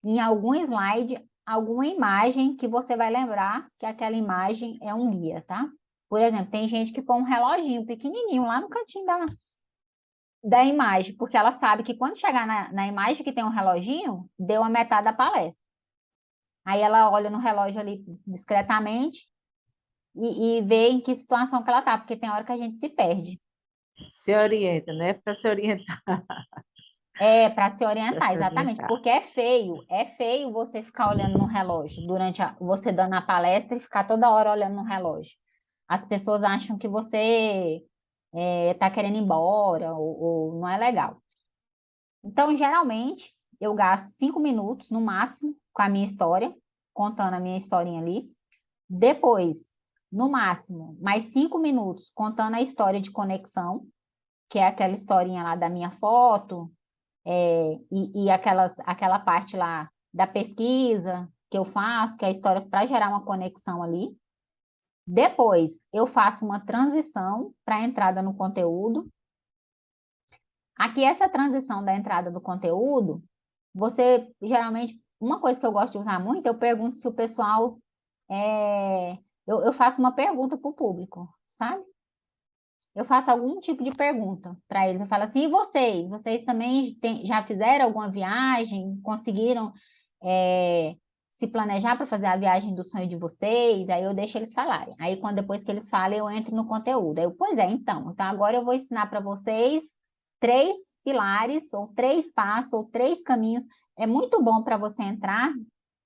em algum slide, alguma imagem que você vai lembrar que aquela imagem é um guia, tá? Por exemplo, tem gente que põe um reloginho pequenininho lá no cantinho da imagem, porque ela sabe que quando chegar na imagem que tem um reloginho, deu a metade da palestra. Aí ela olha no relógio ali discretamente e vê em que situação que ela tá, porque tem hora que a gente se perde. Se orienta, né? Para se orientar, É, para se para orientar, se exatamente, orientar. porque é feio você ficar olhando no relógio durante você dando a palestra e ficar toda hora olhando no relógio. As pessoas acham que você está querendo ir embora ou não é legal. Então, geralmente, eu gasto 5 minutos no máximo com a minha história, contando a minha historinha ali. Depois, no máximo, mais 5 minutos contando a história de conexão, que é aquela historinha lá da minha foto, e aquela parte lá da pesquisa que eu faço, que é a história para gerar uma conexão ali. Depois, eu faço uma transição para a entrada no conteúdo. Aqui, essa transição da entrada do conteúdo, você geralmente, uma coisa que eu gosto de usar muito, eu pergunto se o pessoal. É, eu faço uma pergunta para o público, sabe? Eu faço algum tipo de pergunta para eles. Eu falo assim, e vocês? Vocês também já fizeram alguma viagem? Conseguiram se planejar para fazer a viagem do sonho de vocês? Aí eu deixo eles falarem. Aí, depois que eles falam, eu entro no conteúdo. Aí pois é, então agora eu vou ensinar para vocês 3 pilares, ou 3 passos, ou 3 caminhos. É muito bom para você entrar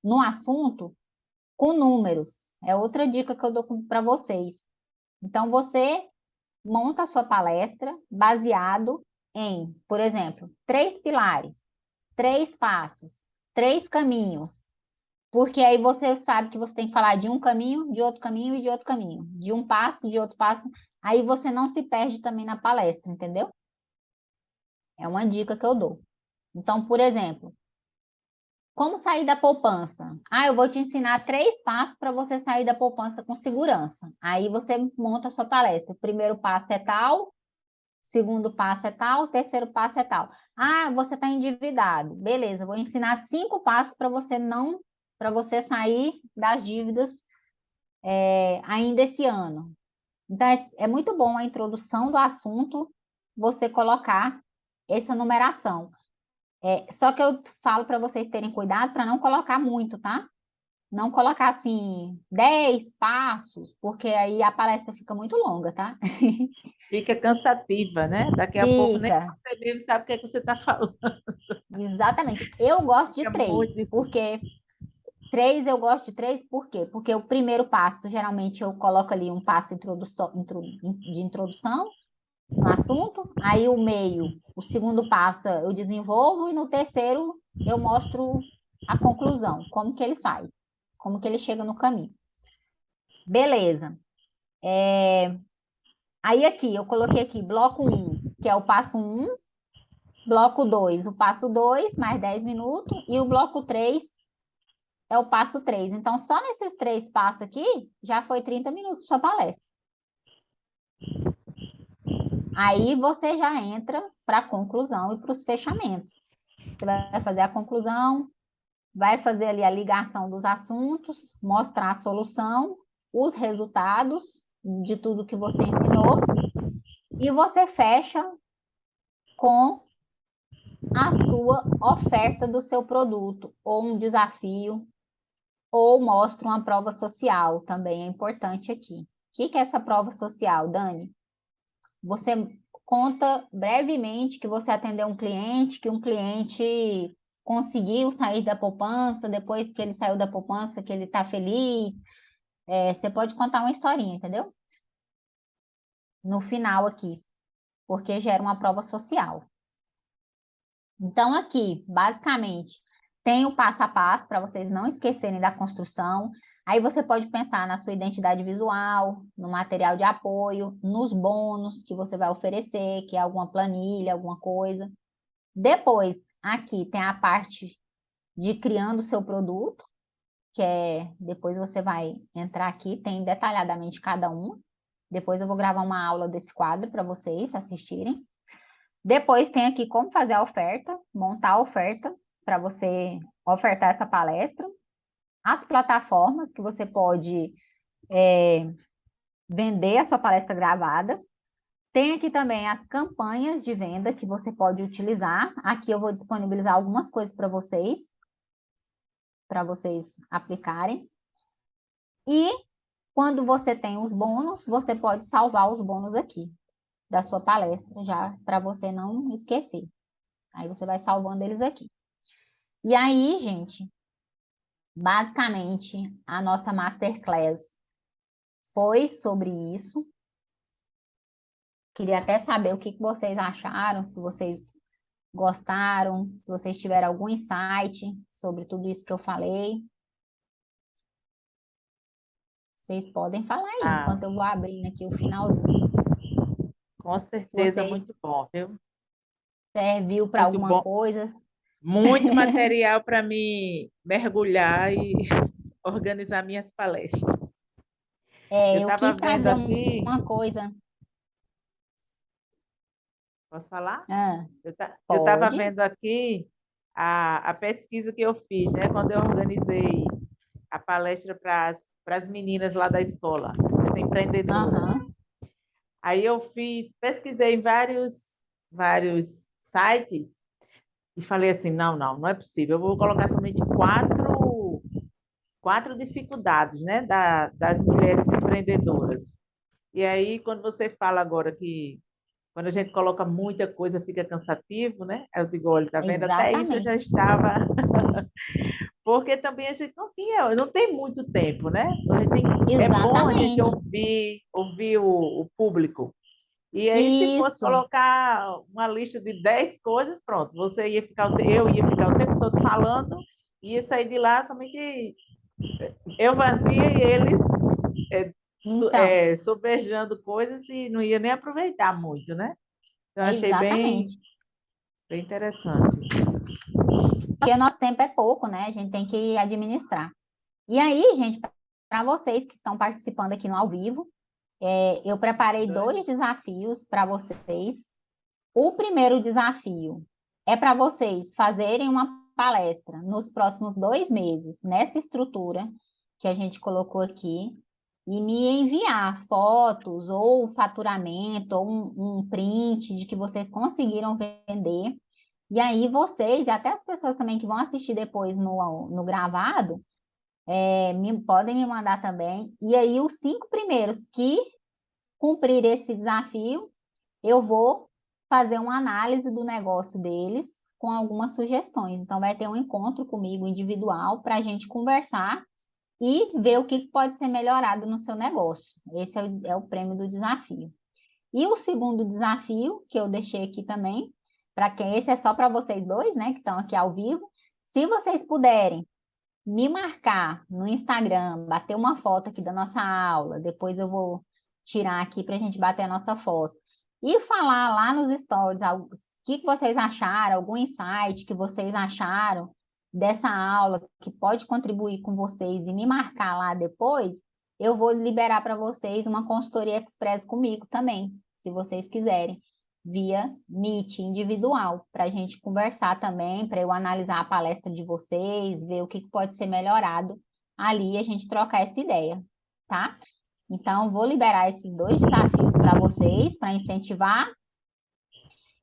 no assunto com números. É outra dica que eu dou para vocês. Então, você monta a sua palestra baseado em, por exemplo, 3 pilares. 3 passos, 3 caminhos. Porque aí você sabe que você tem que falar de um caminho, de outro caminho e de outro caminho. De um passo, de outro passo. Aí você não se perde também na palestra, entendeu? É uma dica que eu dou. Então, por exemplo, como sair da poupança? Ah, eu vou te ensinar 3 passos para você sair da poupança com segurança. Aí você monta a sua palestra. O primeiro passo é tal, segundo passo é tal, terceiro passo é tal. Ah, você está endividado. Beleza, vou ensinar 5 passos para você sair das dívidas ainda esse ano. Então, é muito bom a introdução do assunto, você colocar essa numeração. Só que eu falo para vocês terem cuidado para não colocar muito, tá? Não colocar assim 10 passos, porque aí a palestra fica muito longa, tá? Fica cansativa, né? Daqui a pouco nem Fica, você mesmo sabe o que é que você está falando. exatamente. Eu gosto de Fica muito 3, difícil. porque 3 eu gosto de 3, por quê? Porque o primeiro passo, geralmente eu coloco ali um passo de introdução no assunto, aí o meio, o segundo passo eu desenvolvo e no terceiro eu mostro a conclusão, como que ele sai, como que ele chega no caminho. Beleza. Aí aqui, eu coloquei aqui bloco 1, que é o passo 1, bloco 2, o passo 2, mais 10 minutos, e o bloco 3 é o passo 3. Então, só nesses 3 passos aqui, já foi 30 minutos sua palestra. Aí você já entra para a conclusão e para os fechamentos. Você vai fazer a conclusão, vai fazer ali a ligação dos assuntos, mostrar a solução, os resultados de tudo que você ensinou, e você fecha com a sua oferta do seu produto, ou um desafio, ou mostra uma prova social, também é importante aqui. O que é essa prova social, Dani? Você conta brevemente que você atendeu um cliente, que um cliente conseguiu sair da poupança, depois que ele saiu da poupança, que ele está feliz. Você pode contar uma historinha, entendeu? No final aqui, porque gera uma prova social. Então, aqui, basicamente, tem o passo a passo para vocês não esquecerem da construção. Aí você pode pensar na sua identidade visual, no material de apoio, nos bônus que você vai oferecer, que é alguma planilha, alguma coisa. Depois, aqui tem a parte de criando o seu produto, que depois você vai entrar aqui, tem detalhadamente cada uma. Depois eu vou gravar uma aula desse quadro para vocês assistirem. Depois tem aqui como fazer a oferta, montar a oferta para você ofertar essa palestra. As plataformas que você pode vender a sua palestra gravada. Tem aqui também as campanhas de venda que você pode utilizar. Aqui eu vou disponibilizar algumas coisas para vocês aplicarem. E quando você tem os bônus, você pode salvar os bônus aqui da sua palestra já para você não esquecer. Aí você vai salvando eles aqui. E aí, gente, basicamente, a nossa masterclass foi sobre isso. Queria até saber o que vocês acharam, se vocês gostaram, se vocês tiveram algum insight sobre tudo isso que eu falei. Vocês podem falar aí, Ah, enquanto eu vou abrindo aqui o finalzinho. com certeza, Vocês muito bom, viu? serviu para Muito alguma bom. coisa? Muito material para me mergulhar e organizar minhas palestras. Eu Eu estava quis vendo trazer aqui, uma coisa. posso falar? Ah, Eu estava pode? vendo aqui a pesquisa que eu fiz, né, quando eu organizei a palestra para as meninas lá da escola, as empreendedoras. Aham. Aí eu pesquisei em vários sites e falei assim, não é possível, eu vou colocar somente quatro dificuldades, né, das mulheres empreendedoras. E aí, quando você fala agora que quando a gente coloca muita coisa fica cansativo, né? Eu digo, olha, tá vendo? Até isso eu já Exatamente. estava, porque também a gente não tem muito tempo, né? É bom a gente Exatamente. ouvir o público. E aí, se fosse Isso, colocar uma lista de 10 coisas, pronto, você ia ficar, eu ia ficar o tempo todo falando, ia sair de lá somente eu vazia e eles então, sobejando coisas e não ia nem aproveitar muito, né? Então, eu é achei bem, exatamente. bem interessante. Porque o nosso tempo é pouco, né? A gente tem que administrar. E aí, gente, para vocês que estão participando aqui no ao vivo, eu preparei 2 desafios para vocês. O primeiro desafio é para vocês fazerem uma palestra nos próximos 2 meses, nessa estrutura que a gente colocou aqui, e me enviar fotos ou faturamento ou um print de que vocês conseguiram vender. E aí vocês, e até as pessoas também que vão assistir depois no gravado, podem me mandar também. E aí os 5 primeiros que cumprir esse desafio, eu vou fazer uma análise do negócio deles com algumas sugestões. Então, vai ter um encontro comigo individual para a gente conversar e ver o que pode ser melhorado no seu negócio. Esse é o prêmio do desafio. E o segundo desafio, que eu deixei aqui também, para quem esse é só para vocês dois, né, que estão aqui ao vivo. Se vocês puderem me marcar no Instagram, bater uma foto aqui da nossa aula, depois eu vou tirar aqui para a gente bater a nossa foto, e falar lá nos stories o que vocês acharam, algum insight que vocês acharam dessa aula que pode contribuir com vocês e me marcar lá depois, eu vou liberar para vocês uma consultoria express comigo também, se vocês quiserem via Meet individual, para a gente conversar também, para eu analisar a palestra de vocês, ver o que pode ser melhorado ali e a gente trocar essa ideia, tá? Então, vou liberar esses 2 desafios para vocês, para incentivar.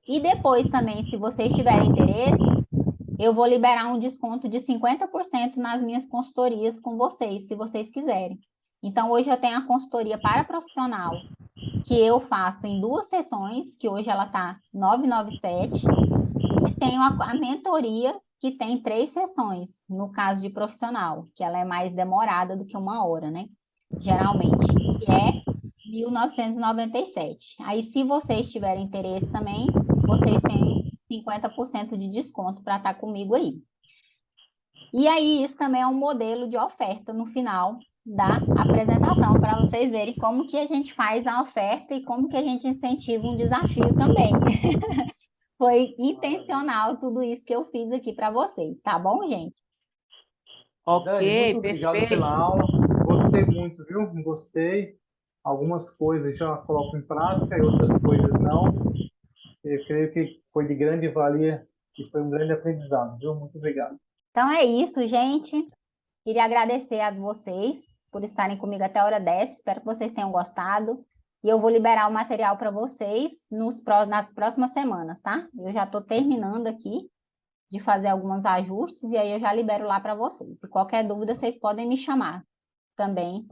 E depois também, se vocês tiverem interesse, eu vou liberar um desconto de 50% nas minhas consultorias com vocês, se vocês quiserem. Então, hoje eu tenho a consultoria para profissional, que eu faço em 2 sessões, que hoje ela está 997, e tenho a mentoria, que tem 3 sessões, no caso de profissional, que ela é mais demorada do que 1 hora, né? Geralmente, que é 1.997. Aí, se vocês tiverem interesse também, vocês têm 50% de desconto para estar comigo aí. E aí, isso também é um modelo de oferta no final da apresentação, para vocês verem como que a gente faz a oferta e como que a gente incentiva um desafio também. Foi intencional tudo isso que eu fiz aqui para vocês, tá bom, gente? Dani, muito Ok, obrigado perfeito. pela aula. Gostei muito, viu? Gostei. Algumas coisas já coloco em prática e outras coisas não. Eu creio que foi de grande valia e foi um grande aprendizado, viu? Muito obrigado. Então é isso, gente. Queria agradecer a vocês por estarem comigo até a hora 10. Espero que vocês tenham gostado. E eu vou liberar o material para vocês nas próximas semanas, tá? Eu já estou terminando aqui de fazer alguns ajustes e aí eu já libero lá para vocês. Se qualquer dúvida, vocês podem me chamar também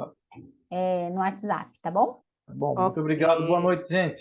no WhatsApp, tá bom? Tá bom, muito Ok. obrigado. Boa noite, gente.